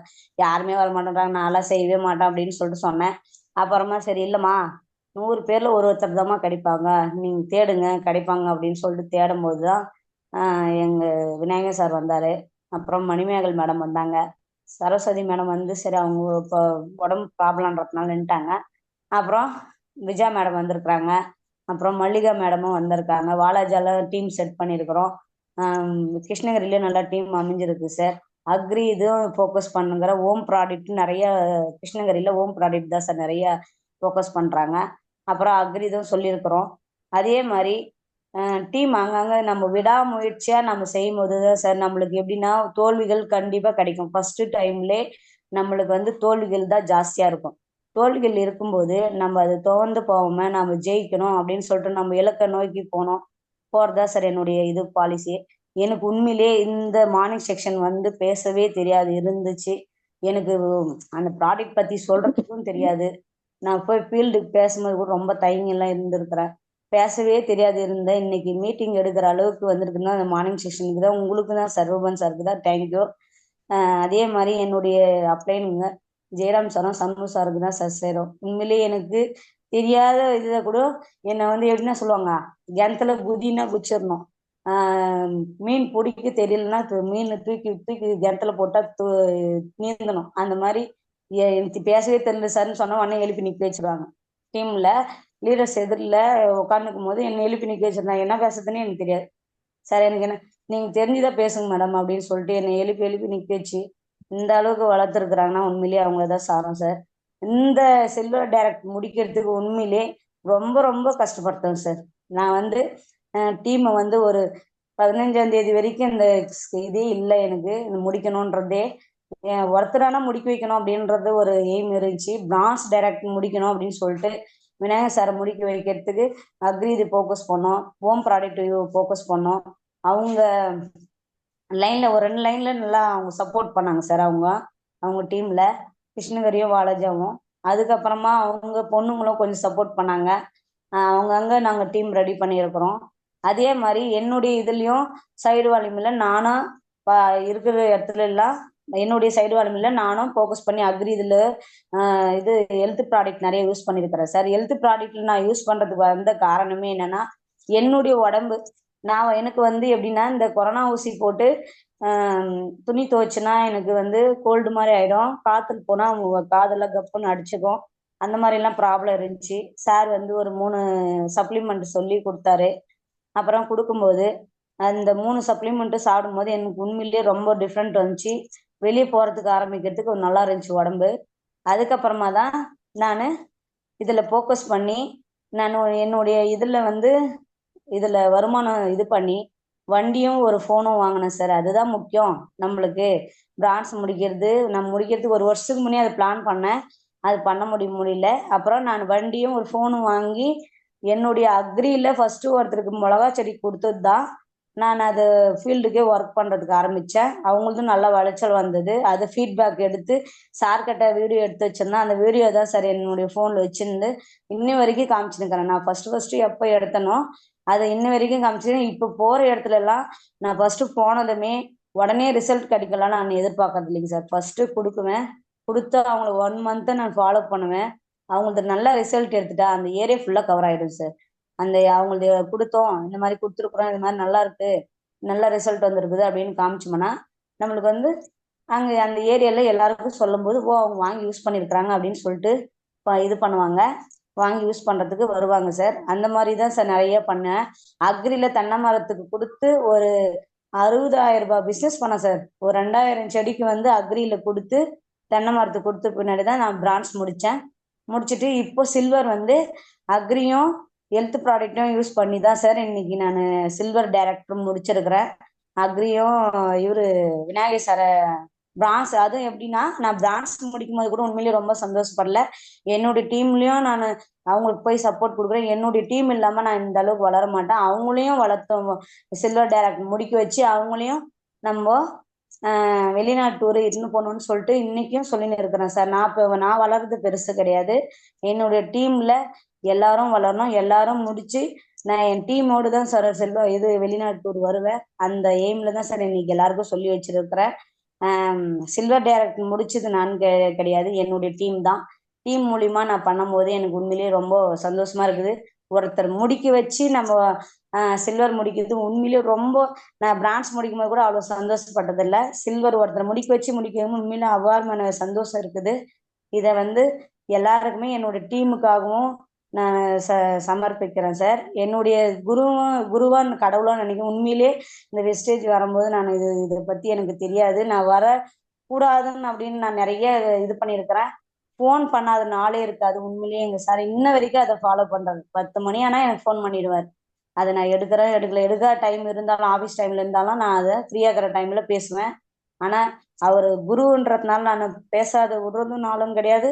யாருமே வர மாட்டேன்றாங்க, நான்லாம் செய்யவே மாட்டேன் அப்படின்னு சொல்லிட்டு சொன்னேன். அப்புறமா சரி இல்லைம்மா 100 பேர்ல ஒருத்தர் தாம்மா கிடைப்பாங்க, நீங்கள் தேடுங்க கிடைப்பாங்க அப்படின்னு சொல்லிட்டு தேடும்போது தான் எங்கள் விநாயகர் சார் வந்தார். அப்புறம் மணிமேகல் மேடம் வந்தாங்க. சரஸ்வதி மேடம் வந்து சரி அவங்க இப்போ உடம்பு ப்ராப்ளம்ன்றதுனால நின்ட்டாங்க. அப்புறம் விஜயா மேடம் வந்திருக்கிறாங்க. அப்புறம் மல்லிகா மேடமும் வந்திருக்காங்க. வாலாஜால டீம் செட் பண்ணியிருக்கிறோம். கிருஷ்ணகிரிலேயே நல்லா டீம் அமைஞ்சிருக்கு சார். அக்ரி இதுவும் ஃபோக்கஸ் பண்ணுங்கிற ஓம் ப்ராடக்ட் நிறைய கிருஷ்ணகிரியில் ஓம் ப்ராடக்ட் தான் சார் நிறைய ஃபோக்கஸ் பண்ணுறாங்க. அப்புறம் அக்ரி இதுவும் சொல்லியிருக்கிறோம். அதே மாதிரி டீம் அங்கங்கே நம்ம விடாமுயற்சியாக நம்ம செய்யும் போது தான் சார் நம்மளுக்கு எப்படின்னா தோல்விகள் கண்டிப்பாக கிடைக்கும். ஃபர்ஸ்ட் டைம்லே நம்மளுக்கு வந்து தோல்விகள் தான் ஜாஸ்தியாக இருக்கும். தோல்விகள் இருக்கும்போது நம்ம அது துவந்து போகாம நம்ம ஜெயிக்கணும் அப்படின்னு சொல்லிட்டு நம்ம இலக்கை நோக்கி போறதா சார் என்னுடைய இது பாலிசி. எனக்கு உண்மையிலே இந்த மார்னிங் செக்ஷன் வந்து பேசவே தெரியாது இருந்துச்சு. எனக்கு அந்த ப்ராடக்ட் பற்றி சொல்கிறதுக்கும் தெரியாது. நான் போய் ஃபீல்டுக்கு பேசும்போது கூட ரொம்ப தயங்கெல்லாம் இருந்திருக்கிறேன். பேசவே தெரியாது இருந்தேன். இன்னைக்கு மீட்டிங் எடுக்கிற அளவுக்கு வந்திருக்குன்னா அந்த மார்னிங் செஷனுக்கு தான், உங்களுக்கு தான் சார், ரூபன் சாருக்கு தான் தேங்க்யூ. அதே மாதிரி என்னுடைய அப்ளைனுங்க ஜெயராம் சாரும் சண்மு சாருக்கு தான் சார் சேரும். உண்மையிலேயே எனக்கு தெரியாத இதை கூட என்னை வந்து எப்படின்னா சொல்லுவாங்க, கிணத்துல குதினா குச்சிடணும், மீன் பிடிக்க தெரியலன்னா மீன் தூக்கி தூக்கி கிணத்துல போட்டா நீந்தணும். அந்த மாதிரி எனக்கு பேசவே தெரியல சார்ன்னு சொன்னா உடனே எழுப்பி நிக்க வச்சிருவாங்க. டீம்ல லீடர்ஸ் எதிரில் உட்காந்துக்கும் போது என்னை எழுப்பி நிக்க வச்சிருந்தாங்க. என்ன பேசுறதுன்னு எனக்கு தெரியாது. சார் எனக்கு என்ன நீங்க தெரிஞ்சுதான் பேசுங்க மேடம் அப்படின்னு சொல்லிட்டு என்னை எழுப்பி எழுப்பி நிக்க வச்சு இந்த அளவுக்கு வளர்த்துருக்குறாங்கன்னா உண்மையிலேயே அவங்க தான் சாரம் சார். இந்த சில்வர் டைரக்ட் முடிக்கிறதுக்கு உண்மையிலே ரொம்ப ரொம்ப கஷ்டப்பட்டேன் சார். நான் வந்து டீமை வந்து ஒரு 15ஆம் தேதி வரைக்கும் இந்த இதே இல்லை எனக்கு இது முடிக்கணுன்றதே. ஒருத்தரானா முடிக்க வைக்கணும் அப்படின்றது ஒரு எய்ம் இருந்துச்சு. பிரான்ஸ் டைரக்ட் முடிக்கணும் அப்படின்னு சொல்லிட்டு விநாயகர் சாரை முடிக்க வைக்கிறதுக்கு அக்ரி ஃபோக்கஸ் பண்ணோம், ஹோம் ப்ராடக்ட் ஃபோக்கஸ் பண்ணோம். அவங்க லைன்ல ஒரு 2 லைன்ல நல்லா அவங்க சப்போர்ட் பண்ணாங்க சார். அவங்க டீம்ல கிருஷ்ணகிரியும் வாலாஜாவும். அதுக்கப்புறமா அவங்க பொண்ணுங்களும் கொஞ்சம் சப்போர்ட் பண்ணாங்க. அவங்கங்க நாங்கள் டீம் ரெடி பண்ணியிருக்கிறோம். அதே மாதிரி என்னுடைய இதுலயும் சைடு வால்யூம்ல நானும் இருக்கிற இடத்துல எல்லாம் என்னுடைய சைடு வால்யூம்ல நானும் ஃபோக்கஸ் பண்ணி அக்ரி இதுல இது ஹெல்த் ப்ராடக்ட் நிறைய யூஸ் பண்ணியிருக்கிறேன் சார். ஹெல்த் ப்ராடக்ட்ல நான் யூஸ் பண்றதுக்கு வந்த காரணமே என்னன்னா என்னுடைய உடம்பு எனக்கு வந்து எப்படின்னா இந்த கொரோனா ஊசி போட்டு துணி துவைச்சுன்னா எனக்கு வந்து கோல்டு மாதிரி ஆயிடும். காத்துல போனா காதெல்லாம் கப்புன்னு அடிச்சுக்கும். அந்த மாதிரி எல்லாம் ப்ராப்ளம் இருந்துச்சு. சார் வந்து ஒரு 3 சப்ளிமெண்ட் சொல்லி கொடுத்தாரு. அப்புறம் கொடுக்கும்போது அந்த 3 சப்ளிமெண்ட்டும் சாப்பிடும்போது எனக்கு உண்மையிலேயே ரொம்ப டிஃப்ரெண்ட் வந்துச்சு. வெளியே போறதுக்கு ஆரம்பிக்கிறதுக்கு நல்லா இருந்துச்சு உடம்பு. அதுக்கப்புறமா தான் நான் இதுல ஃபோக்கஸ் பண்ணி நான் என்னுடைய இதுல வருமானம் இது பண்ணி வண்டியும் ஒரு ஃபோனும் வாங்கினேன் சார். அதுதான் முக்கியம் நம்மளுக்கு. பிரான்ஸ் நான் முடிக்கிறதுக்கு 1 வருஷத்துக்கு முன்னே அதை பிளான் பண்ணேன். அது பண்ண முடியல. அப்புறம் நான் வண்டியும் ஒரு ஃபோனும் வாங்கி என்னுடைய அக்ரியில ஃபர்ஸ்ட் ஒருத்தருக்கு மிளகா செடி கொடுத்தது தான் நான் அது ஃபீல்டுக்கே ஒர்க் பண்றதுக்கு ஆரம்பிச்சேன். அவங்களுக்கும் நல்ல விளைச்சல் வந்தது. அது ஃபீட்பேக் எடுத்து சார்கிட்ட வீடியோ எடுத்து வச்சிருந்தேன். அந்த வீடியோ தான் சார் என்னுடைய ஃபோன்ல வச்சிருந்து இன்னி வரைக்கும் காமிச்சுருக்கிறேன். நான் ஃபர்ஸ்ட் எப்போ எடுத்தனோ அதை இன்ன வரைக்கும் காமிச்சிருக்கேன். இப்போ போற இடத்துல எல்லாம் நான் ஃபர்ஸ்ட் போனதுமே உடனே ரிசல்ட் கிடைக்கலாம் நான் எதிர்பார்க்கறது இல்லைங்க சார். ஃபர்ஸ்ட் கொடுக்குவேன், கொடுத்து அவங்களை 1 மந்த்தை நான் ஃபாலோ பண்ணுவேன். அவங்களுக்கு நல்ல ரிசல்ட் எடுத்துட்டா அந்த ஏரியா ஃபுல்லா கவர் ஆயிடும் சார். அந்த அவங்களுக்கு கொடுத்தோம், இந்த மாதிரி கொடுத்துருக்குறோம், இந்த மாதிரி நல்லா இருக்கு, நல்ல ரிசல்ட் வந்திருக்குது அப்படின்னு காமிச்சோம்னா நம்மளுக்கு வந்து அங்க அந்த ஏரியால எல்லாருக்கும் சொல்லும் போது அவங்க வாங்கி யூஸ் பண்ணிருக்கிறாங்க அப்படின்னு சொல்லிட்டு இது பண்ணுவாங்க. வாங்கி யூஸ் பண்றதுக்கு வருவாங்க சார். அந்த மாதிரி தான் சார் நிறைய பண்ணேன். அக்ரில தென்னை மரத்துக்கு கொடுத்து ஒரு 60,000 ரூபாய் பிசினஸ் பண்ணேன் சார். ஒரு 2000 செடிக்கு வந்து அக்ரியில கொடுத்து தென்னை மரத்துக்கு கொடுத்த பின்னாடி தான் நான் பிரான்ச் முடிச்சேன். முடிச்சுட்டு இப்போ சில்வர் வந்து அக்ரியும் ஹெல்த் ப்ராடக்டும் யூஸ் பண்ணி தான் சார் இன்னைக்கு நான் சில்வர் டைரக்டர் முடிச்சிருக்கிறேன். அக்ரியும் இவரு விநாயகர் சார பிரான்ஸ் அதுவும் எப்படின்னா நான் பிரான்ஸ் முடிக்கும் போது கூட உண்மையிலேயே ரொம்ப சந்தோஷப்படல. என்னுடைய டீம்லயும் நான் அவங்களுக்கு போய் சப்போர்ட் கொடுக்குறேன். என்னுடைய டீம் இல்லாம நான் இந்த அளவுக்கு வளர மாட்டேன். அவங்களையும் வளர்த்தோம், சில்வர் டைரக்ட் முடிக்க வச்சு அவங்களையும் நம்ம வெளிநாட்டு டூர் இருந்து போகணும்னு சொல்லிட்டு இன்னைக்கும் சொல்லின்னு இருக்கிறேன் சார். நான் வளர்றது பெருசு கிடையாது. என்னுடைய டீம்ல எல்லாரும் வளரணும், எல்லாரும் முடிச்சு நான் என் டீமோடு தான் சார் வெளிநாட்டு டூர் வருவேன். அந்த எய்ம்ல தான் சார் இன்னைக்கு எல்லாருக்கும் சொல்லி வச்சிருக்கிறேன். சில்வர் டைரக்ட் முடிச்சது நான் கிடையாது, என்னுடைய டீம் தான். டீம் மூலியமா நான் பண்ணும்போது எனக்கு உண்மையிலேயே ரொம்ப சந்தோஷமா இருக்குது. ஒருத்தர் முடிக்க வச்சு நம்ம சில்வர் முடிக்கிறது உண்மையிலேயே ரொம்ப நான் பிரான்ஸ் முடிக்கும் போது கூட அவ்வளவு சந்தோஷப்பட்டது இல்லை. சில்வர் ஒருத்தர் முடிக்க வச்சு முடிக்கிறது உண்மையில அவ்வாறுமான சந்தோஷம் இருக்குது. இதை வந்து எல்லாருக்குமே என்னோட டீமுக்காகவும் நான் சமர்ப்பிக்கிறேன் சார். என்னுடைய குருவான் கடவுளா நினைக்கிறேன். உண்மையிலே இந்த வெஸ்டேஜ் வரும்போது நான் இதை பத்தி எனக்கு தெரியாது, நான் வர கூடாதுன்னு அப்படின்னு நான் நிறைய இது பண்ணியிருக்கிறேன். ஃபோன் பண்ணாத நாளே இருக்காது உண்மையிலேயே. எங்க சார் இன்ன வரைக்கும் அதை ஃபாலோ பண்றாரு. 10 மணி ஆனா எனக்கு ஃபோன் பண்ணிடுவார். அதை நான் எடுக்க டைம் இருந்தாலும் ஆஃபீஸ் டைம்ல இருந்தாலும் நான் அதை ஃப்ரீயா இருக்கிற டைம்ல பேசுவேன். ஆனா அவர் குருன்றதுனால நான் பேசாத விடுறதும் நாளும் கிடையாது.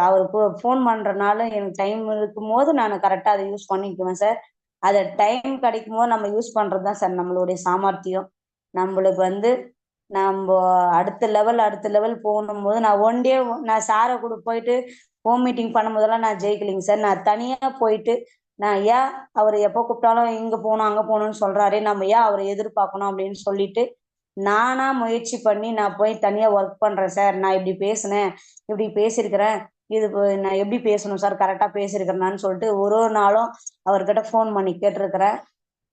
அவருக்கு ஃபோன் பண்றதுனால எனக்கு டைம் இருக்கும் போது நான் கரெக்டா அதை யூஸ் பண்ணிக்குவேன் சார். அதை டைம் கிடைக்கும் போது நம்ம யூஸ் பண்றதுதான் சார் நம்மளுடைய சாமர்த்தியம். நம்மளுக்கு வந்து நம்ம அடுத்த லெவல் போகணும் போது நான் ஒன் டே நான் சாரை கூட போயிட்டு ஹோம் மீட்டிங் பண்ணும் போதெல்லாம் நான் ஜெயிக்கலைங்க சார். நான் தனியா போயிட்டு நான் ஏன் அவர் எப்போ கூப்பிட்டாலும் இங்க போகணும் அங்க போகணும்னு சொல்றாரு, நம்ம ஏன் அவரை எதிர்பார்க்கணும் அப்படின்னு சொல்லிட்டு நானா முயற்சி பண்ணி நான் போய் தனியா ஒர்க் பண்றேன் சார். நான் இப்படி பேசினேன், இப்படி பேசியிருக்கிறேன், நான் எப்படி பேசணும் சார், கரெக்டா பேசியிருக்கிறேன்னு சொல்லிட்டு ஒரு நாளும் அவர்கிட்ட ஃபோன் பண்ணி கேட்டிருக்கிறேன்.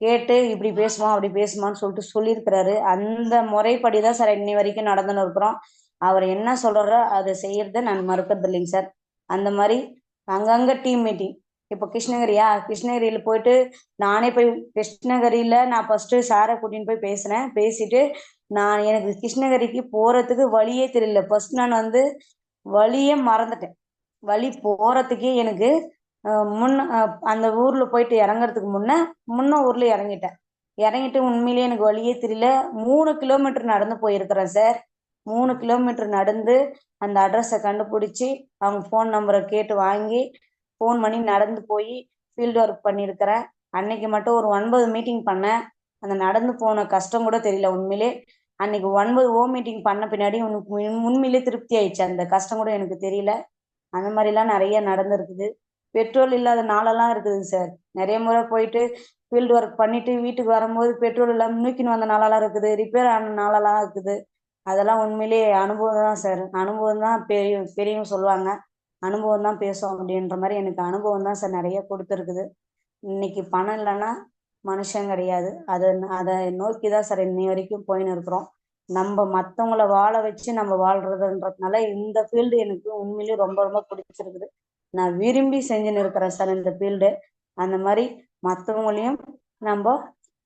கேட்டு இப்படி பேசுமா அப்படி பேசுமான்னு சொல்லிட்டு சொல்லியிருக்கிறாரு. அந்த முறைப்படி தான் சார் இன்னி வரைக்கும் நடந்துன்னு இருக்கிறோம். அவர் என்ன சொல்றாரோ அதை செய்யறத நான் மறுக்கிறது இல்லைங்க சார். அந்த மாதிரி அங்கங்க டீம் மீட்டிங். இப்போ கிருஷ்ணகிரியில போயிட்டு நானே போய் கிருஷ்ணகிரியில நான் ஃபர்ஸ்ட் சாரை கூட்டின்னு போய் பேசினேன். பேசிட்டு எனக்கு கிருஷ்ணகிரிக்கு போறதுக்கு வழியே தெரியல. ஃபர்ஸ்ட் நான் வழியே மறந்துட்டேன். வழி போறதுக்கே எனக்கு அந்த ஊர்ல போயிட்டு இறங்குறதுக்கு முன்ன ஊர்ல இறங்கிட்டு உண்மையிலேயே எனக்கு வழியே தெரியல. 3 கிலோமீட்டர் நடந்து போயிருக்கிறேன் சார். 3 கிலோமீட்டர் நடந்து அந்த அட்ரஸை கண்டுபிடிச்சி அவங்க ஃபோன் நம்பரை கேட்டு வாங்கி ஃபோன் பண்ணி நடந்து போய் ஃபீல்டு ஒர்க் பண்ணியிருக்கிறேன். அன்னைக்கு மட்டும் ஒரு 9 மீட்டிங் பண்ணேன். அந்த நடந்து போன கஷ்டம் கூட தெரியல உண்மையிலே. அன்னைக்கு 9 மீட்டிங் பண்ண பின்னாடி உண்மையிலே திருப்தி ஆயிடுச்சு. அந்த கஷ்டம் கூட எனக்கு தெரியல. அந்த மாதிரிலாம் நிறைய நடந்திருக்குது. பெட்ரோல் இல்லாத நாளெல்லாம் இருக்குதுங்க சார். நிறைய முறை போயிட்டு ஃபீல்டு ஒர்க் பண்ணிட்டு வீட்டுக்கு வரும்போது பெட்ரோல் இல்லாமல் நூக்கின்னு வந்த நாளெல்லாம் இருக்குது. ரிப்பேர் ஆன நாளெல்லாம் இருக்குது. அதெல்லாம் உண்மையிலேயே அனுபவம் தான் சார். அனுபவம் தான் பெரியவங்க சொல்லுவாங்க, அனுபவம் தான் பேசும் அப்படின்ற மாதிரி எனக்கு அனுபவம் தான் சார் நிறைய கொடுத்துருக்குது. இன்னைக்கு பணம் இல்லைன்னா மனுஷன் கிடையாது. அதை நோக்கி தான் சார் இன்னை வரைக்கும் போயின்னு இருக்கிறோம். நம்ம மற்றவங்கள வாழ வச்சு நம்ம வாழ்றதுன்றதுனால இந்த ஃபீல்டு எனக்கு உண்மையிலேயே ரொம்ப ரொம்ப பிடிச்சிருக்குது. நான் விரும்பி செஞ்சுன்னு இருக்கிறேன் சார் இந்த ஃபீல்டு. அந்த மாதிரி மற்றவங்களையும் நம்ம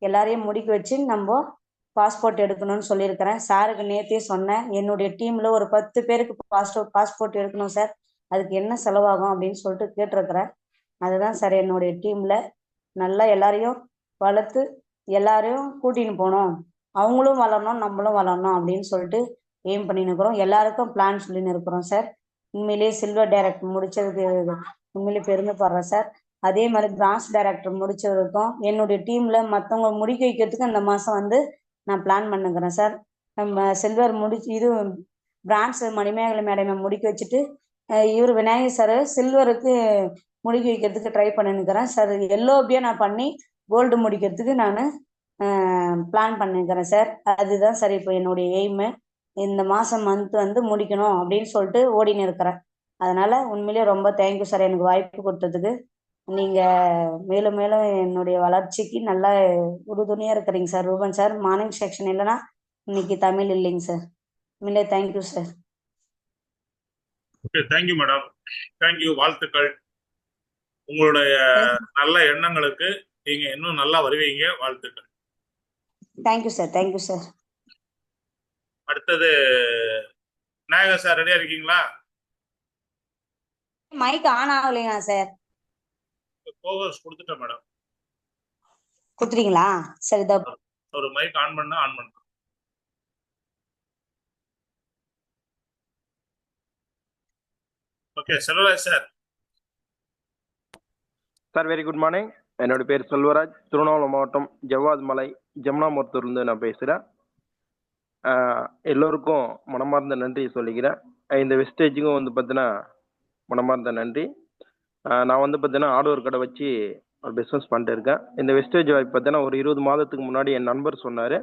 எல்லாரையும் முடிக்க வச்சு நம்ம பாஸ்போர்ட் எடுக்கணும்னு சொல்லியிருக்கிறேன். சாருக்கு நேற்றே சொன்னேன், என்னுடைய டீம்ல ஒரு 10 பேருக்கு பாஸ்போர்ட் எடுக்கணும் சார், அதுக்கு என்ன செலவாகும் அப்படின்னு சொல்லிட்டு கேட்டிருக்கிறேன். அதுதான் சார் என்னுடைய டீம்ல நல்லா எல்லாரையும் வளர்த்து எல்லாரையும் கூட்டின்னு போகணும், அவங்களும் வளரணும் நம்மளும் வளரணும் அப்படின்னு சொல்லிட்டு எய்ம் பண்ணின்னு இருக்கிறோம். எல்லாருக்கும் பிளான் சொல்லின்னு இருக்கிறோம் சார். உண்மையிலேயே சில்வர் டைரக்டர் முடிச்சதுக்கு உண்மையிலேயே பெருமைப்படுறேன் சார். அதே மாதிரி பிரான்ச் டைரக்டர் முடிச்சவருக்கும் என்னுடைய டீம்ல மற்றவங்க முடிக்க வைக்கிறதுக்கு இந்த மாசம் நான் பிளான் பண்ணுக்கிறேன் சார். நம்ம சில்வர் இது பிரான்ச் மணிமேகலை மேடமை முடிக்க வச்சுட்டு இவர் விநாயகர் சார் சில்வருக்கு முடிக்க வைக்கிறதுக்கு ட்ரை பண்ணிருக்கிறேன் சார். எல்லோபியா நான் பண்ணி கோல்டு முடிக்கிறதுக்கு நான் பிளான் பண்ணிருக்கிறேன் சார். அதுதான் சார் இப்போ என்னுடைய எய்மு. இந்த மாதம் மந்த் முடிக்கணும் அப்படின்னு சொல்லிட்டு ஓடின்னு இருக்கிறேன். அதனால உண்மையிலேயே ரொம்ப தேங்க்யூ சார் எனக்கு வாய்ப்பு கொடுத்ததுக்கு. நீங்கள் மேலும் மேலும் என்னுடைய வளர்ச்சிக்கு நல்லா உறுதுணையாக இருக்கிறீங்க sir. Ruban sir morning section இல்லைன்னா இன்னைக்கு தமிழ் இல்லைங்க சார். உண்மையிலே thank you sir. Okay, thank you madam, thank you. வாழ்த்துக்கள். உங்களுடைய நல்ல எண்ணங்களுக்கு நீங்க இன்னும் நல்லா வருவீங்க. வாழ்த்துக்கள். Thank you sir, thank you sir. அடுத்தது நாயகர் சார், ரெடியா இருக்கீங்களா? மைக் ஆன் ஆகலையா சார்? கோவர்ஸ் கொடுத்துட்டேன் மேடம். கொடுத்துறீங்களா? சரி, ஒரு மைக் ஆன் பண்ணா ஆன் பண்ண. Okay, Selvaraj sir. Sir very good morning. என்னோட பேர் செல்வராஜ், திருவண்ணாமலை மாவட்டம் ஜவ்வாது மலை ஜமுனாமூர்த்திலிருந்து நான் பேசுகிறேன். எல்லோருக்கும் மனமார்ந்த நன்றி சொல்லிக்கிறேன். இந்த வெஸ்டேஜுக்கும் பார்த்தீங்கன்னா மனமார்ந்த நன்றி. நான் பார்த்தீங்கன்னா ஆடவர் கடை வச்சு ஒரு பிஸ்னஸ் பண்ணிட்டு இருக்கேன். இந்த வெஸ்டேஜ் வாய்ப்பு பார்த்தீங்கன்னா ஒரு 20 மாதத்துக்கு முன்னாடி என் நண்பர் சொன்னார்,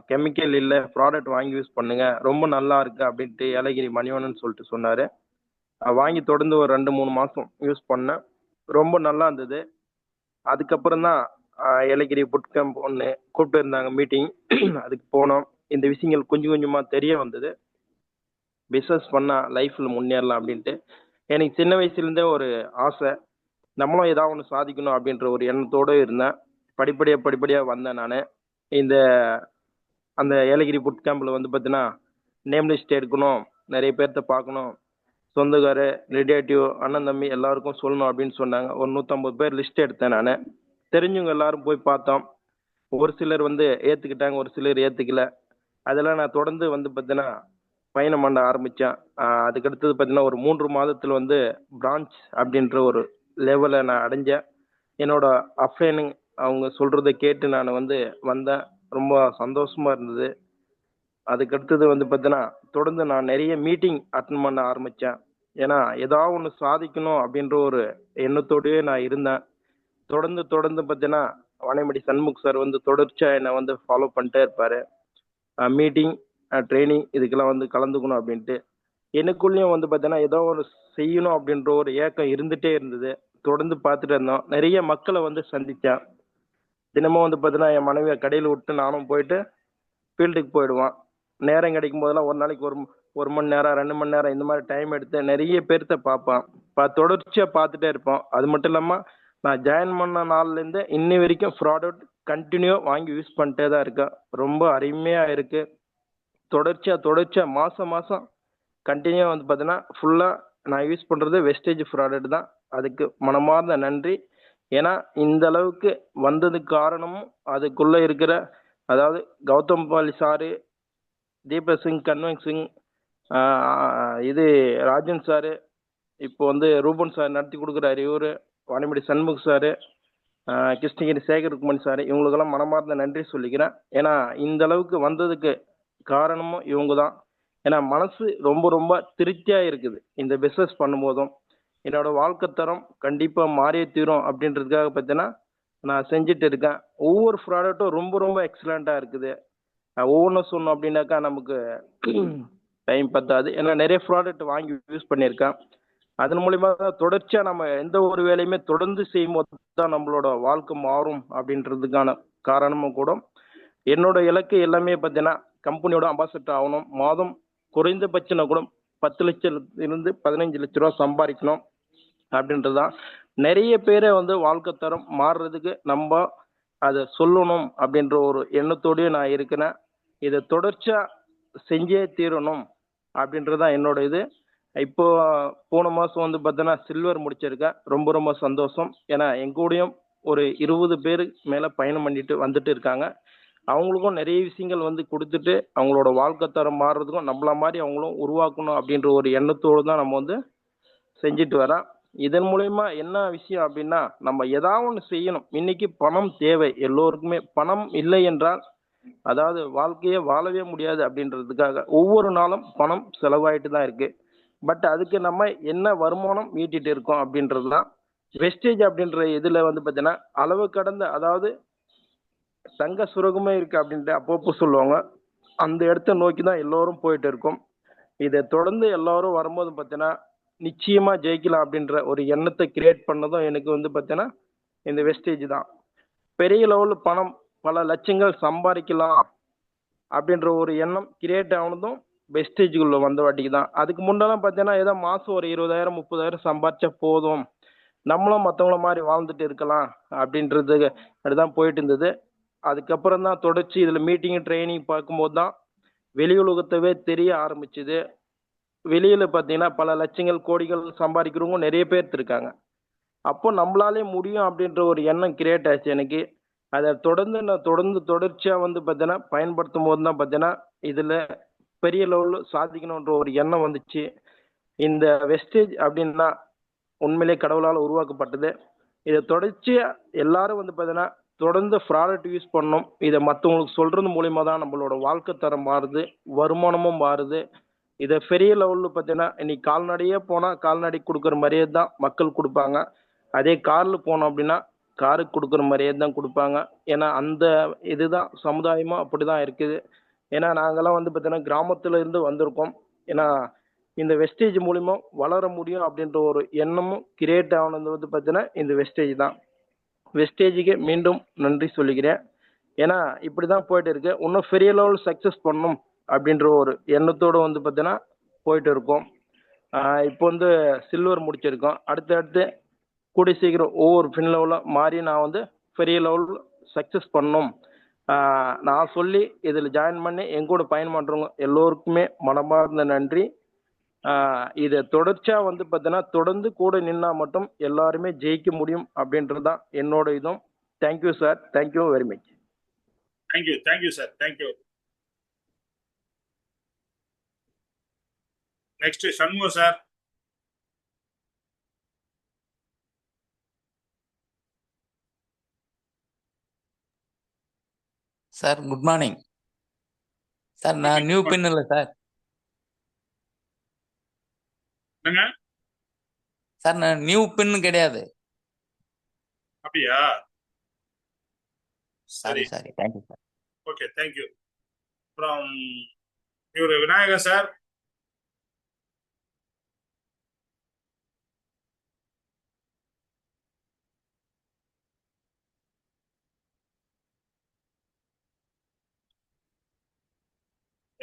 கெமிக்கல் இல்லை ப்ராடக்ட் வாங்கி யூஸ் பண்ணுங்க, ரொம்ப நல்லா இருக்கு அப்படின்ட்டு ஏலகிரி மணிவண்ணன் சொல்லிட்டு சொன்னார். வாங்கி தொடர்ந்து ஒரு 2-3 மாதம் யூஸ் பண்ணேன். ரொம்ப நல்லா இருந்தது. அதுக்கப்புறம் தான் ஏலகிரி புட் கேம்ப் ஒன்று கூப்பிட்டு இருந்தாங்க மீட்டிங், அதுக்கு போனோம். இந்த விஷயங்கள் கொஞ்சம் கொஞ்சமாக தெரிய வந்தது. பிஸ்னஸ் பண்ணால் லைஃப்பில் முன்னேறலாம் அப்படின்ட்டு எனக்கு சின்ன வயசுலேருந்தே ஒரு ஆசை, நம்மளும் ஏதாவது ஒன்று சாதிக்கணும் அப்படின்ற ஒரு எண்ணத்தோடு இருந்தேன். படிப்படியாக வந்தேன் நான். அந்த ஏலகிரி புட் கேம்பில் பார்த்தீங்கன்னா நேம் லிஸ்ட் எடுக்கணும், நிறைய பேர்த்த பார்க்கணும், சொந்தக்கார ரிலேட்டிவ் அண்ணன் தம்பி எல்லாருக்கும் சொல்லணும் அப்படின்னு சொன்னாங்க. ஒரு 150 பேர் லிஸ்ட் எடுத்தேன் நான். தெரிஞ்சவங்க எல்லாரும் போய் பார்த்தோம். ஒரு சிலர் ஏற்றுக்கிட்டாங்க, ஒரு சிலர் ஏற்றுக்கல. அதெல்லாம் நான் தொடர்ந்து பார்த்தீங்கன்னா பயணம் பண்ண ஆரம்பித்தேன். அதுக்கடுத்தது பார்த்தீங்கன்னா ஒரு 3 மாதத்தில் பிரான்ச் அப்படின்ற ஒரு லெவலை நான் அடைஞ்சேன். என்னோட அப்ளைனிங் அவங்க சொல்கிறத கேட்டு நான் வந்தேன். ரொம்ப சந்தோஷமாக இருந்தது. அதுக்கடுத்தது பார்த்தீங்கன்னா தொடர்ந்து நான் நிறைய மீட்டிங் அட்டன் பண்ண ஆரம்பித்தேன். ஏன்னா ஏதாவது ஒன்று சாதிக்கணும் அப்படின்ற ஒரு எண்ணத்தோடயே நான் இருந்தேன். தொடர்ந்து பார்த்தீங்கன்னா வானைமடி சண்முக் சார் தொடர்ச்சியாக என்னை ஃபாலோ பண்ணிட்டே இருப்பார். மீட்டிங் ட்ரைனிங் இதுக்கெல்லாம் கலந்துக்கணும் அப்படின்ட்டு எனக்குள்ளேயும் பார்த்தீங்கன்னா ஏதோ ஒரு செய்யணும் அப்படின்ற ஒரு ஏக்கம் இருந்துகிட்டே இருந்தது. தொடர்ந்து பார்த்துட்டு இருந்தோம். நிறைய மக்களை சந்தித்தேன். தினமும் வந்து பார்த்தீங்கன்னா என் மனைவியை கடையில் விட்டு நானும் போயிட்டு ஃபீல்டுக்கு போயிடுவான். நேரம் கிடைக்கும் போதெல்லாம் ஒரு நாளைக்கு ஒரு மணி நேரம் 2 மணி நேரம் இந்த மாதிரி டைம் எடுத்து நிறைய பேர்த்த பார்ப்பான். தொடர்ச்சியா பார்த்துட்டே இருப்போம். அது மட்டும் இல்லாம நான் ஜாயின் பண்ண நாள்ல இருந்து இன்னி வரைக்கும் ப்ராடக்ட் கண்டினியூ வாங்கி யூஸ் பண்ணிட்டே தான் இருக்கேன். ரொம்ப அருமையா இருக்கு. தொடர்ச்சியா மாசம் மாசம் கண்டினியூ வந்து பார்த்தீங்கன்னா ஃபுல்லா நான் யூஸ் பண்றது வெஸ்டேஜ் ப்ராடக்ட் தான். அதுக்கு மனமார்ந்த நன்றி. ஏன்னா இந்த அளவுக்கு வந்ததுக்கு காரணமும் அதுக்குள்ள இருக்கிற அதாவது கௌதம் பாலி சாரு, தீபக் சிங், கன்வந்த் சிங், இது ராஜன் சாரு, இப்போ வந்து ரூபன் சார் நடத்தி கொடுக்குறாரு, இவரு வாணிமடி சண்முக் சாரு, கிருஷ்ணகிரி சேகர்குமார் சார், இவங்களுக்கெல்லாம் மனமார்ந்த நன்றி சொல்லிக்கிறேன். ஏன்னா இந்த அளவுக்கு வந்ததுக்கு காரணமும் இவங்க தான். ஏன்னா மனசு ரொம்ப ரொம்ப திருப்தியா இருக்குது இந்த பிஸ்னஸ் பண்ணும்போதும். என்னோட வாழ்க்கை தரம் கண்டிப்பா மாறியே தீரும் அப்படின்றதுக்காக பார்த்தீங்கன்னா நான் செஞ்சுட்டு இருக்கேன். ஒவ்வொரு ப்ராடக்ட்டும் ரொம்ப ரொம்ப எக்ஸலண்டா இருக்குது. ஒவ்வொன்றும் சொன்னோம் அப்படின்னாக்கா நமக்கு டைம் பத்தாது. ஏன்னா நிறைய ப்ராடக்ட் வாங்கி யூஸ் பண்ணியிருக்கேன். அதன் மூலியமா தான் தொடர்ச்சியா நம்ம எந்த ஒரு வேலையுமே தொடர்ந்து செய்யும் போது தான் நம்மளோட வாழ்க்கை மாறும் அப்படின்றதுக்கான காரணமும் கூட. என்னோட இலக்கு எல்லாமே பார்த்தீங்கன்னா கம்பெனியோட அம்பாசிடர் ஆகணும். மாதம் குறைந்தபட்சம் கூட 10 லட்சம் இருந்து 15 லட்ச ரூபா சம்பாதிக்கணும் அப்படின்றதுதான். நிறைய பேரை வந்து வாழ்க்கை தரம் மாறுறதுக்கு நம்ம அதை சொல்லணும் அப்படின்ற ஒரு எண்ணத்தோடய நான் இருக்கிறேன். இதை தொடர்ச்சியா செஞ்சே தீரணும் அப்படின்றதான் என்னோட இது. இப்போ போன மாசம் வந்து பார்த்தோன்னா சில்வர் முடிச்சிருக்கேன். ரொம்ப ரொம்ப சந்தோஷம். ஏன்னா எங்க கூடயும் ஒரு 20 பேர் மேல பயணம் பண்ணிட்டு வந்துட்டு இருக்காங்க. அவங்களுக்கும் நிறைய விஷயங்கள் வந்து கொடுத்துட்டு அவங்களோட வாழ்க்கை தரம் மாறுறதுக்கும் நம்மள மாதிரி அவங்களும் உருவாக்கணும் அப்படின்ற ஒரு எண்ணத்தோடு தான் நம்ம வந்து செஞ்சுட்டு வரோம். இதன் மூலயமா என்ன விஷயம் அப்படின்னா நம்ம ஏதாவது ஒன்று செய்யணும். இன்னைக்கு பணம் தேவை எல்லோருக்குமே. பணம் இல்லை என்றால் அதாவது வாழ்க்கையே வாழவே முடியாது அப்படின்றதுக்காக ஒவ்வொரு நாளும் பணம் செலவாயிட்டு தான் இருக்கு. பட் அதுக்கு நம்ம என்ன வருமானம் ஈட்டிட்டு இருக்கோம் அப்படின்றது தான் வெஸ்டேஜ் அப்படின்ற இதுல வந்து பார்த்தீங்கன்னா அளவு கடந்த அதாவது தங்க சுரகமே இருக்கு அப்படின்ட்டு அப்பப்போ சொல்லுவாங்க. அந்த இடத்த நோக்கி தான் எல்லோரும் போயிட்டு இருக்கோம். இதை தொடர்ந்து எல்லாரும் வரும்போது பார்த்தீங்கன்னா நிச்சயமா ஜெயிக்கலாம் அப்படின்ற ஒரு எண்ணத்தை கிரியேட் பண்ணதும் எனக்கு வந்து பார்த்தீங்கன்னா இந்த வெஸ்டேஜ் தான். பெரிய லெவலில் பணம் பல லட்சங்கள் சம்பாதிக்கலாம் அப்படின்ற ஒரு எண்ணம் கிரியேட் ஆனதும் வெஸ்டேஜுக்குள்ள வந்த வாட்டிக்கு தான். அதுக்கு முன்னெல்லாம் பார்த்தீங்கன்னா ஏதோ மாதம் ஒரு 20,000 30,000 சம்பாதிச்சா போதும், நம்மளும் மற்றவங்கள மாதிரி வாழ்ந்துட்டு இருக்கலாம் அப்படின்றது அப்படிதான் போயிட்டு இருந்தது. அதுக்கப்புறம் தான் தொடர்ச்சி இதில் மீட்டிங் ட்ரைனிங் பார்க்கும்போது தான் வெளி உலகத்தவே தெரிய ஆரம்பிச்சுது. வெளியில பார்த்தீங்கன்னா பல லட்சங்கள் கோடிகள் சம்பாதிக்கிறவங்க நிறைய பேர் இருக்காங்க. அப்போ நம்மளாலே முடியும் அப்படின்ற ஒரு எண்ணம் கிரியேட் ஆச்சு எனக்கு. அதை நான் தொடர்ச்சியாக வந்து பார்த்தீங்கன்னா பயன்படுத்தும் போது தான் பார்த்தீங்கன்னா இதில் பெரிய லெவலில் சாதிக்கணுன்ற ஒரு எண்ணம் வந்துச்சு. இந்த வெஸ்டேஜ் அப்படின்னா உண்மையிலே கடவுளால் உருவாக்கப்பட்டது. இதை தொடர்ச்சியாக எல்லாரும் வந்து பார்த்தீங்கன்னா தொடர்ந்து ப்ராடக்ட் யூஸ் பண்ணணும். இதை மற்றவங்களுக்கு சொல்றது மூலியமா தான் நம்மளோட வாழ்க்கை தரம் மாறுது, வருமானமும் மாறுது. இதை பெரிய லெவலில் பார்த்தீங்கன்னா இன்னைக்கு கால்நடையே போனால் கால்நடைக்கு கொடுக்குற மரியாதை தான் மக்கள் கொடுப்பாங்க. அதே காரில் போனோம் அப்படின்னா காருக்கு கொடுக்குற மரியாதை தான் கொடுப்பாங்க. ஏன்னா அந்த இதுதான் சமுதாயமும் அப்படி தான் இருக்குது. ஏன்னா நாங்கெல்லாம் வந்து பார்த்தீங்கன்னா கிராமத்துல இருந்து வந்திருக்கோம். ஏன்னா இந்த வெஸ்டேஜ் மூலியமா வளர முடியும் அப்படின்ற ஒரு எண்ணமும் கிரியேட் ஆனது வந்து பார்த்தீங்கன்னா இந்த வெஸ்டேஜ் தான். வெஸ்டேஜுக்கு மீண்டும் நன்றி சொல்லிக்கிறேன். ஏன்னா இப்படி தான் போயிட்டு இருக்கு. இன்னும் பெரிய லெவல் சக்ஸஸ் பண்ணணும் அப்படின்ற ஒரு எண்ணத்தோடு வந்து பார்த்தீங்கன்னா போயிட்டு இருக்கோம். இப்போ வந்து சில்வர் முடிச்சிருக்கோம். அடுத்து கூடிய சீக்கிரம் ஒவ்வொரு ஃபின் லெவலில் மாறி நான் வந்து பெரிய லெவல் சக்ஸஸ் பண்ணணும். நான் சொல்லி இதில் ஜாயின் பண்ணி எங்கூட பயணம் பண்ணுறவங்க எல்லோருக்குமே மனமார்ந்த நன்றி. இதை தொடர்ச்சியாக வந்து பார்த்தீங்கன்னா தொடர்ந்து கூட நின்னா மட்டும் எல்லாருமே ஜெயிக்க முடியும் அப்படின்றது தான் என்னோட இதுவும். Thank you sir, thank you very much. Thank you sir, thank you. Next Shanmugam sir. Sir good morning sir. நான் நியூ பின் இல்லை சார். என்னங்க சார் நான் நியூ பின் கிடையாது. அப்படியா? சரி sorry thank you sir. Okay, thank you. அப்புறம் இவர் விநாயகர் சார்.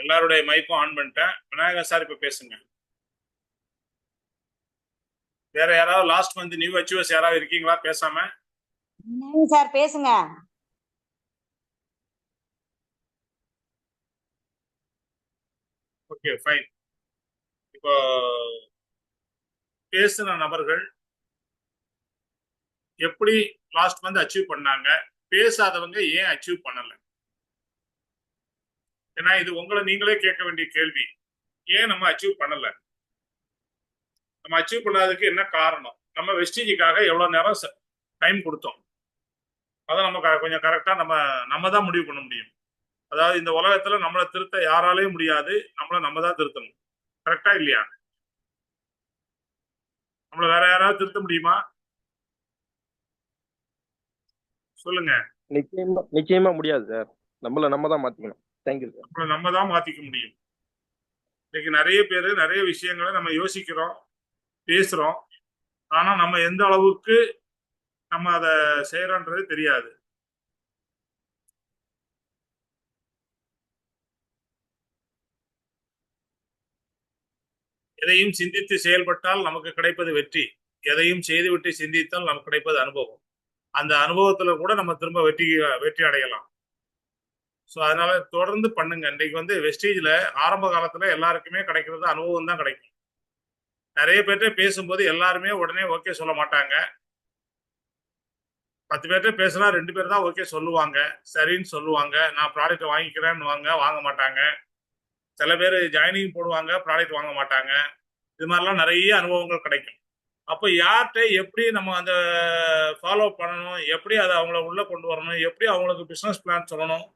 எல்லாருடைய மைக்கும் ஆன் பண்ணிட்டேன். விநாயகர் சார் இப்ப பேசுங்க. வேற யாராவது லாஸ்ட் மந்த் நியூ அச்சீவர்ஸ் யாராவது இருக்கீங்களா பேசாம? சார் பேசுங்க. Okay fine. இப்போ பேசுன நபர்கள் எப்படி லாஸ்ட் மந்த் அச்சீவ் பண்ணாங்க, பேசாதவங்க ஏன் அச்சீவ் பண்ணல? ஏன்னா இது உங்களை நீங்களே கேட்க வேண்டிய கேள்வி. ஏன் நம்ம அச்சீவ் பண்ணல? நம்ம அச்சீவ் பண்ணாததுக்கு என்ன காரணம்? நம்ம வெஸ்டீஜுக்காக எவ்வளவு நேரம் டைம் கொடுத்தோம்? அதை நம்ம கொஞ்சம் கரெக்டா நம்ம தான் முடிவு பண்ண முடியும். அதாவது இந்த உலகத்துல நம்மளை திருத்த யாராலையும் முடியாது. நம்ம தான் திருத்தணும். கரெக்டா இல்லையா? நம்மள வேற யாராவது திருத்த முடியுமா? சொல்லுங்க. நிச்சயமா முடியாது சார். நம்ம தான் மாத்திக்கணும். Thank you sir. நம்மள நம்ம தான் மாத்திக்க முடியும். இன்னைக்கு நிறைய பேர் நிறைய விஷயங்களை நம்ம யோசிக்கிறோம், பேசுறோம். ஆனா நம்ம எந்த அளவுக்கு நம்ம அதை செய்யறோன்றது தெரியாது. எதையும் சிந்தித்து செயல்பட்டால் நமக்கு கிடைப்பது வெற்றி. எதையும் செய்துவிட்டு சிந்தித்தால் நமக்கு கிடைப்பது அனுபவம். அந்த அனுபவத்துல கூட நம்ம திரும்ப வெற்றி அடையலாம். ஸோ அதனால தொடர்ந்து பண்ணுங்க. இன்னைக்கு வந்து வெஸ்டீஜ்ல ஆரம்ப காலத்துல எல்லாருக்குமே கிடைக்கிறது அனுபவம் தான் கிடைக்கும். நிறைய பேர்கிட்ட பேசும்போது எல்லாருமே உடனே ஓகே சொல்ல மாட்டாங்க. 10 பேர்கிட்ட பேசினா 2 பேர் தான் ஓகே சொல்லுவாங்க, சரின்னு சொல்லுவாங்க. நான் ப்ராடக்ட் வாங்கிக்கிறேன்னு வாங்க மாட்டாங்க. சில பேர் ஜாயினிங் போடுவாங்க, ப்ராடக்ட் வாங்க மாட்டாங்க. இது மாதிரிலாம் நிறைய அனுபவங்கள் கிடைக்கும். அப்போ யார்கிட்ட எப்படி நம்ம அந்த ஃபாலோ பண்ணணும், எப்படி அதை அவங்கள உள்ள கொண்டு வரணும், எப்படி அவங்களுக்கு பிஸ்னஸ் பிளான் சொல்லணும்,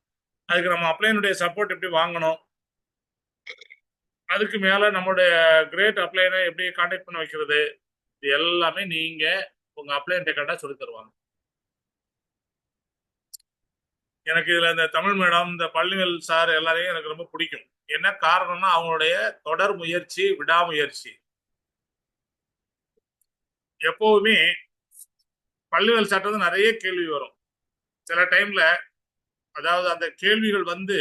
அதுக்கு நம்ம அப்ளைனுடைய சப்போர்ட் எப்படி வாங்கணும், அதுக்கு மேல நம்மளுடைய கிரேட் அப்ளைனை எப்படி கான்டாக்ட் பண்ண வைக்கிறது, இது எல்லாமே நீங்க உங்க அப்ளைன் கரெக்டாக சொல்லி தருவாங்க. எனக்கு இதுல இந்த தமிழ் மேடம், இந்த பழனிவேல் சார் எல்லாரையும் எனக்கு ரொம்ப பிடிக்கும். என்ன காரணம்னா அவங்களுடைய தொடர் முயற்சி, விடாமுயற்சி. எப்பவுமே பழனிவேல் சார்ட்ட வந்து நிறைய கேள்வி வரும். சில டைம்ல அதாவது அந்த கேள்விகள் வந்து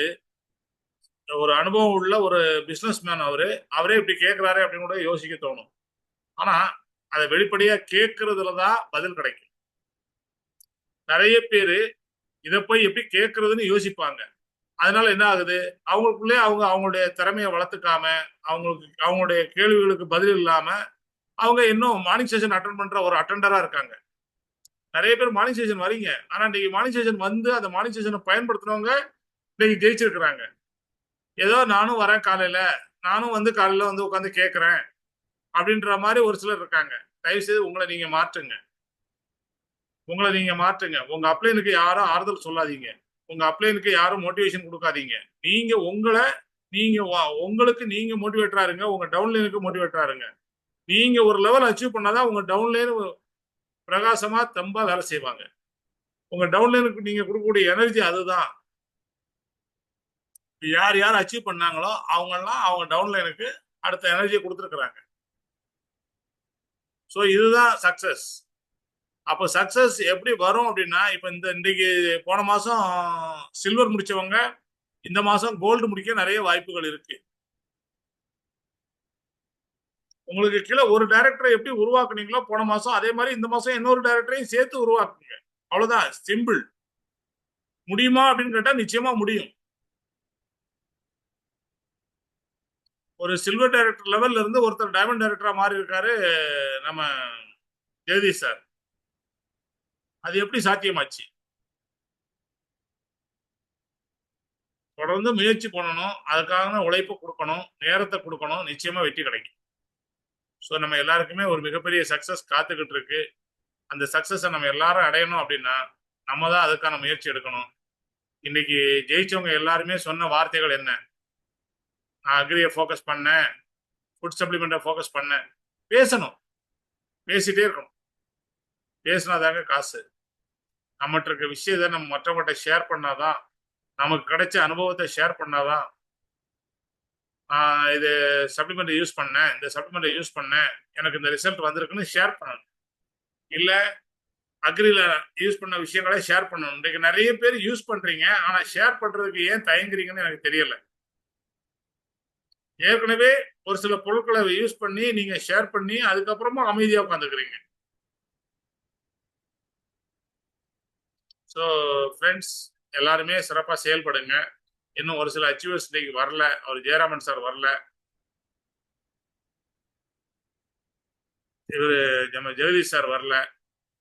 ஒரு அனுபவம் உள்ள ஒரு பிசினஸ் மேன் அவரே இப்படி கேட்கிறாரு அப்படின்னு கூட யோசிக்க தோணும். ஆனா அதை வெளிப்படையா கேட்கறதுலதான் பதில் கிடைக்கும். நிறைய பேரு இதை போய் எப்படி கேட்கறதுன்னு யோசிப்பாங்க. அதனால என்ன ஆகுது, அவங்களுக்குள்ளே அவங்களுடைய திறமையை வளர்த்துக்காம, அவங்களுடைய கேள்விகளுக்கு பதில் இல்லாம அவங்க இன்னும் மார்னிங் செஷன் அட்டன் பண்ற ஒரு அட்டெண்டரா இருக்காங்க. நிறைய பேர் மார்னிங் செஷன் வரீங்க, ஆனா இன்னைக்கு மார்னிங் செஷன் வந்து அந்த மார்னிங் செஷனை பயன்படுத்தினவங்க இன்னைக்கு ஜெயிச்சிருக்கிறாங்க. ஏதோ நானும் வரேன் காலையில, நானும் வந்து காலையில வந்து உட்காந்து கேட்கறேன் அப்படின்ற மாதிரி ஒரு சிலர் இருக்காங்க. தயவு செய்து உங்களை நீங்க மாற்றுங்க. உங்க அப்ளைனுக்கு யாரும் ஆறுதல் சொல்லாதீங்க. உங்க அப்ளைனுக்கு யாரும் மோட்டிவேஷன் கொடுக்காதீங்க. நீங்க உங்களுக்கு நீங்க மோட்டிவேட்டரா இருங்க. உங்க டவுன்லைனுக்கு மோட்டிவேட்டரா இருங்க. நீங்க ஒரு லெவல் அச்சீவ் பண்ணாதான் உங்க டவுன்லைன் பிரகாசமா தெம்பா வேலை செய்வாங்க. உங்க டவுன்லைனுக்கு நீங்க கொடுக்கக்கூடிய எனர்ஜி அதுதான். யார் யார் அச்சீவ் பண்ணாங்களோ அவங்கெல்லாம் அவங்க டவுன்லைனுக்கு அடுத்த எனர்ஜியை கொடுத்துருக்குறாங்க. ஸோ இதுதான் சக்சஸ். அப்போ சக்சஸ் எப்படி வரும் அப்படின்னா, இப்ப இன்றைக்கு போன மாசம் சில்வர் முடிச்சவங்க இந்த மாசம் கோல்டு முடிக்க நிறைய வாய்ப்புகள் இருக்கு. உங்களுக்கு கீழே ஒரு டைரக்டரை எப்படி உருவாக்குனீங்களோ போன மாசம், அதே மாதிரி இந்த மாசம் இன்னொரு டைரக்டரையும் சேர்த்து உருவாக்குங்க. அவ்வளவுதான், சிம்பிள். முடியுமா அப்படின்னு கேட்டா நிச்சயமா முடியும். ஒரு சில்வர் டைரக்டர் லெவல்ல இருந்து ஒருத்தர் டைமண்ட் டைரக்டரா மாறி இருக்காரு நம்ம ஜெகதீஷ் சார். அது எப்படி சாத்தியமாச்சு? தொடர்ந்து முயற்சி பண்ணணும், அதுக்காக உழைப்பு கொடுக்கணும், நேரத்தை கொடுக்கணும், நிச்சயமா வெற்றி கிடைக்கும். ஸோ நம்ம எல்லாருக்குமே ஒரு மிகப்பெரிய சக்சஸ் காத்துக்கிட்டு இருக்கு. அந்த சக்சஸை நம்ம எல்லாரும் அடையணும் அப்படின்னா நம்ம தான் அதுக்கான முயற்சி எடுக்கணும். இன்னைக்கு ஜெயிச்சவங்க எல்லாருமே சொன்ன வார்த்தைகள் என்ன? நான் அக்ரியை ஃபோக்கஸ் பண்ணேன், ஃபுட் சப்ளிமெண்ட்டை ஃபோக்கஸ் பண்ணேன். பேசணும், பேசிட்டே இருக்கணும். பேசினாதாங்க காசு. நம்மகிட்ட இருக்க விஷயத்தை நம்ம மற்றவங்கள்ட்ட ஷேர் பண்ணாதான், நமக்கு கிடைச்ச அனுபவத்தை ஷேர் பண்ணாதான், இது சப்ளிமெண்ட் யூஸ் பண்ணேன், இந்த சப்ளிமெண்ட்டை யூஸ் பண்ணேன், எனக்கு இந்த ரிசல்ட் வந்திருக்குன்னு ஷேர் பண்ணணும். இல்லை அக்ரியில யூஸ் பண்ண விஷயங்களை ஷேர் பண்ணணும். இன்றைக்கு நிறைய பேர் யூஸ் பண்றீங்க, ஆனா ஷேர் பண்றதுக்கு ஏன் தயங்குறீங்கன்னு எனக்கு தெரியல. ஏற்கனவே ஒரு சில பொருட்களை யூஸ் பண்ணி நீங்க ஷேர் பண்ணி அதுக்கப்புறமா அமைதியா உட்காந்துக்கிறீங்க. ஸோ ஃப்ரெண்ட்ஸ், எல்லாருமே சிறப்பா செயல்படுங்க. இன்னும் ஒரு சில அச்சீவர்ஸ் இன்னைக்கு வரல. அவர் ஜெயராமன் சார் வரல. இவரு நம்ம ஜெகதீஷ் சார் வரல.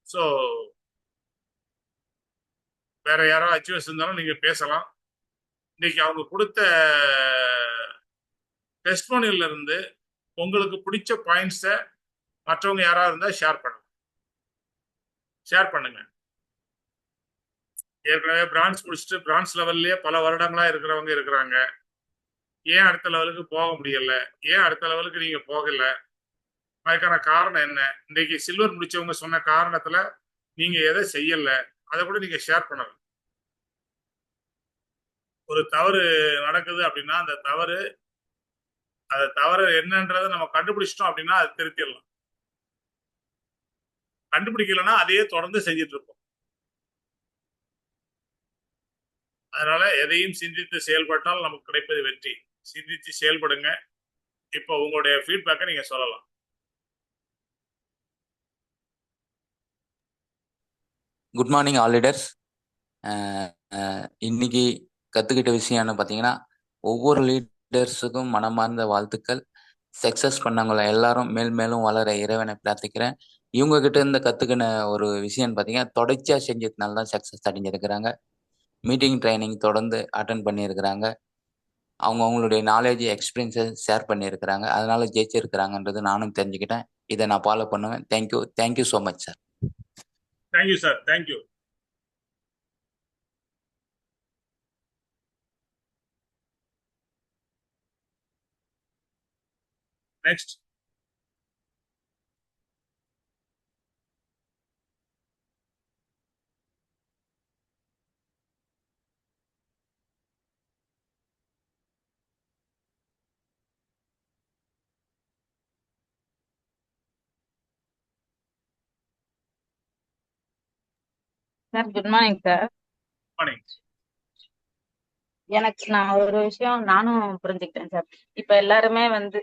ஸோ வேற யாராவது அச்சீவர்ஸ் இருந்தாலும் நீங்க பேசலாம். இன்னைக்கு அவங்க கொடுத்த டெஸ்ட்மோனியல்ல இருந்து உங்களுக்கு பிடிச்ச பாயிண்ட்ஸை மற்றவங்க யாராவது இருந்தா ஷேர் பண்ணுங்க. ஏற்கனவே பிரான்ச் முடிச்சுட்டு பிரான்ச் லெவல்லே பல வருடங்களா இருக்கிறவங்க இருக்கிறாங்க. ஏன் அடுத்த லெவலுக்கு போக முடியல? ஏன் அடுத்த லெவலுக்கு நீங்க போகல? அதுக்கான காரணம் என்ன? இன்னைக்கு சில்வர் முடிச்சவங்க சொன்ன காரணத்துல நீங்க எதை செய்யல? அதை கூட நீங்க ஷேர் பண்ணலாம். ஒரு தவறு நடக்குது அப்படின்னா அந்த தவறு என்னன்றதை நம்ம கண்டுபிடிச்சிட்டோம் அப்படின்னா அதை திருத்திடலாம். கண்டுபிடிக்கலன்னா அதையே தொடர்ந்து செஞ்சுட்டு இருப்போம். அதனால எதையும் சிந்தித்து செயல்பட்டால் நமக்கு கிடைப்பது வெற்றி. சிந்தித்து செயல்படுங்க. இப்போ உங்களுடைய ஃபீட்பேக்கை நீங்க சொல்லலாம். Good morning all leaders. இன்னைக்கு கற்றுக்கிட்ட விஷயம் என்ன பார்த்தீங்கன்னா, ஒவ்வொரு லீடர்ஸுக்கும் மனமார்ந்த வாழ்த்துக்கள். சக்ஸஸ் பண்ணவங்கள எல்லாரும் மேல் மேலும் வளர இறைவனை பிரார்த்திக்கிறேன். இவங்க கிட்ட இருந்து கற்றுக்கின ஒரு விஷயம்னு பார்த்தீங்கன்னா, தொடர்ச்சியாக செஞ்சதுனால தான் சக்ஸஸ் அடைஞ்சிருக்கிறாங்க. மீட்டிங் ட்ரைனிங் தொடர்ந்து அட்டன் பண்ணியிருக்கிறாங்க. அவங்களுடைய நாலேஜ் எக்ஸ்பீரியன்ஸை ஷேர் பண்ணியிருக்கிறாங்க. அதனால ஜெயிச்சிருக்கிறாங்கன்றது நானும் தெரிஞ்சுக்கிட்டேன். இதை நான் ஃபாலோ பண்ணுவேன். Thank you so much sir. Thank you sir. Thank you. Next. Sir good morning sir. Morning. நான் ஒரு விஷயம் நானும் புரிஞ்சுக்கிட்டேன் சார். இப்ப எல்லாருமே வந்து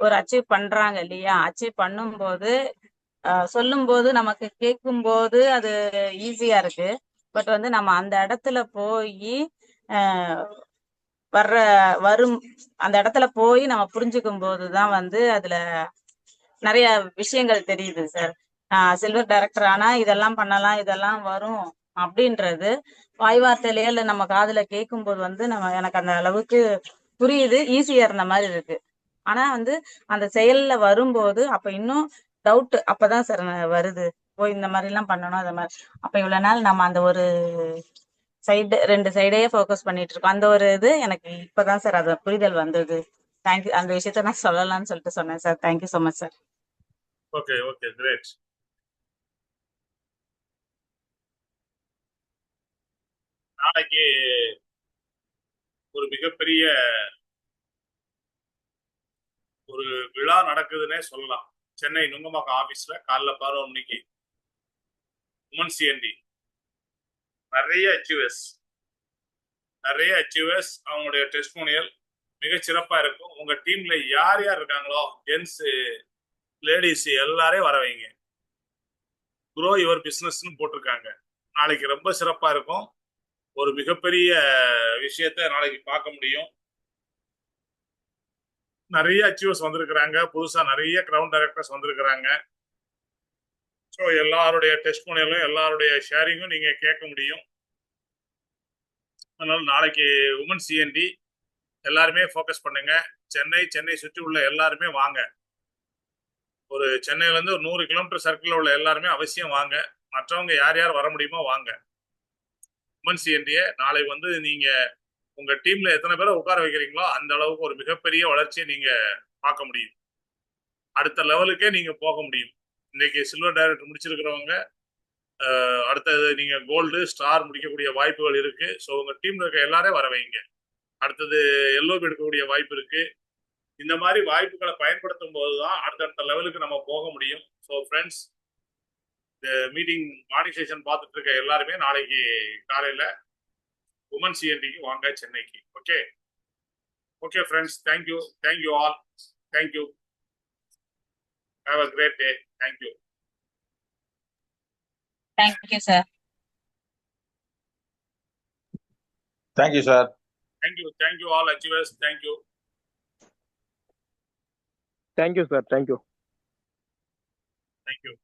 ஒரு அச்சீவ் பண்றாங்க இல்லையா? அச்சீவ் பண்ணும்போது சொல்லும் போது நமக்கு கேட்கும் போது அது ஈஸியா இருக்கு. பட் வந்து நம்ம அந்த இடத்துல போய் வரும் அந்த இடத்துல போய் நம்ம புரிஞ்சுக்கும் போதுதான் வந்து அதுல நிறைய விஷயங்கள் தெரியுது சார். சில்வர் டைரக்டர் ஆனா இதெல்லாம் பண்ணலாம், இதெல்லாம் வரும் அப்படின்றது வாய் வார்த்தையிலேயே இல்ல நம்ம காதுல கேட்கும் போது வந்து எனக்கு அந்த அளவுக்கு புரியுது, ஈஸியா இருந்த மாதிரி இருக்கு. ஆனா வந்து அந்த செயல்ல வரும்போது அப்ப இன்னும் டவுட் அப்பதான் சார் வருது. இந்த மாதிரி எல்லாம் பண்ணணும், அந்த மாதிரி. அப்ப இவ்வளவு நாள் நம்ம அந்த ஒரு ரெண்டு சைடையே ஃபோக்கஸ் பண்ணிட்டு இருக்கோம். அந்த ஒரு இது எனக்கு இப்பதான் சார் அது புரிதல் வந்தது. தேங்க்யூ. அந்த விஷயத்த நான் சொல்லலாம்னு சொல்லிட்டு சொன்னேன் sir. Thank you so much sir. Okay, great. நாளைக்கு ஒரு மிகப்பெரிய ஒரு விழா நடக்குதுன்னே சொல்லலாம். சென்னை நுங்கம்பாக்கம் ஆபீஸ்ல காலைல 11 மணிக்கு உமன் சிஎன்டி நிறைய அச்சீவர்ஸ் அவங்களுடைய டெஸ்டிமோனியல் மிக சிறப்பா இருக்கும். உங்க டீம்ல யார் யார் இருக்காங்களோ ஜென்ஸ் லேடிஸ் எல்லாரையும் வர வைங்க. க்ரோ யுவர் பிசினஸ்ன்னு போட்டிருக்காங்க. நாளைக்கு ரொம்ப சிறப்பா இருக்கும். ஒரு மிகப்பெரிய விஷயத்த நாளைக்கு பார்க்க முடியும். நிறைய அச்சீவர்ஸ் வந்திருக்கிறாங்க. புதுசா நிறைய கிரவுண்ட் டைரக்டர்ஸ் வந்திருக்கிறாங்க. ஸோ எல்லாருடைய டெஸ்டிமோனியலும் எல்லாருடைய ஷேரிங்கும் நீங்க கேட்க முடியும். அதனால நாளைக்கு உமன் சிஎன்டி எல்லாருமே ஃபோக்கஸ் பண்ணுங்க. சென்னை சுற்றி உள்ள எல்லாருமே வாங்க. ஒரு சென்னையிலேருந்து ஒரு 100 கிலோமீட்டர் சர்க்கிளில் உள்ள எல்லாருமே அவசியம் வாங்க. மற்றவங்க யார் யார் வர முடியுமோ வாங்க. உமன் சிஎன்டியை நாளை வந்து நீங்க உங்க டீம்ல எத்தனை பேரை உட்கார வைக்கிறீங்களோ அந்த அளவுக்கு ஒரு மிகப்பெரிய வளர்ச்சியை நீங்க பார்க்க முடியும். அடுத்த லெவலுக்கே நீங்க போக முடியும். இன்னைக்கு சில்வர் டைரக்டர் முடிச்சிருக்கிறவங்க அடுத்தது நீங்க கோல்டு ஸ்டார் முடிக்கக்கூடிய வாய்ப்புகள் இருக்கு. ஸோ உங்க டீம்ல இருக்க எல்லாரையும் வர வைங்க. அடுத்தது எல்லோபி எடுக்கக்கூடிய வாய்ப்பு இருக்கு. இந்த மாதிரி வாய்ப்புகளை பயன்படுத்தும் போதுதான் அடுத்தடுத்த லெவலுக்கு நம்ம போக முடியும். ஸோ ஃப்ரெண்ட்ஸ், இந்த மீட்டிங் மார்னிங் செஷன் பார்த்துட்டு இருக்க எல்லாருமே நாளைக்கு காலையில உமன் சிஎன்டிக்கு வாங்க சென்னைக்கு. Okay. Okay, friends. Thank you. Thank you all. Thank you. Have a great day. Thank you. Thank you sir. Thank you sir. Thank you. Thank you all achievers. Thank you. Thank you sir. Thank you. Thank you.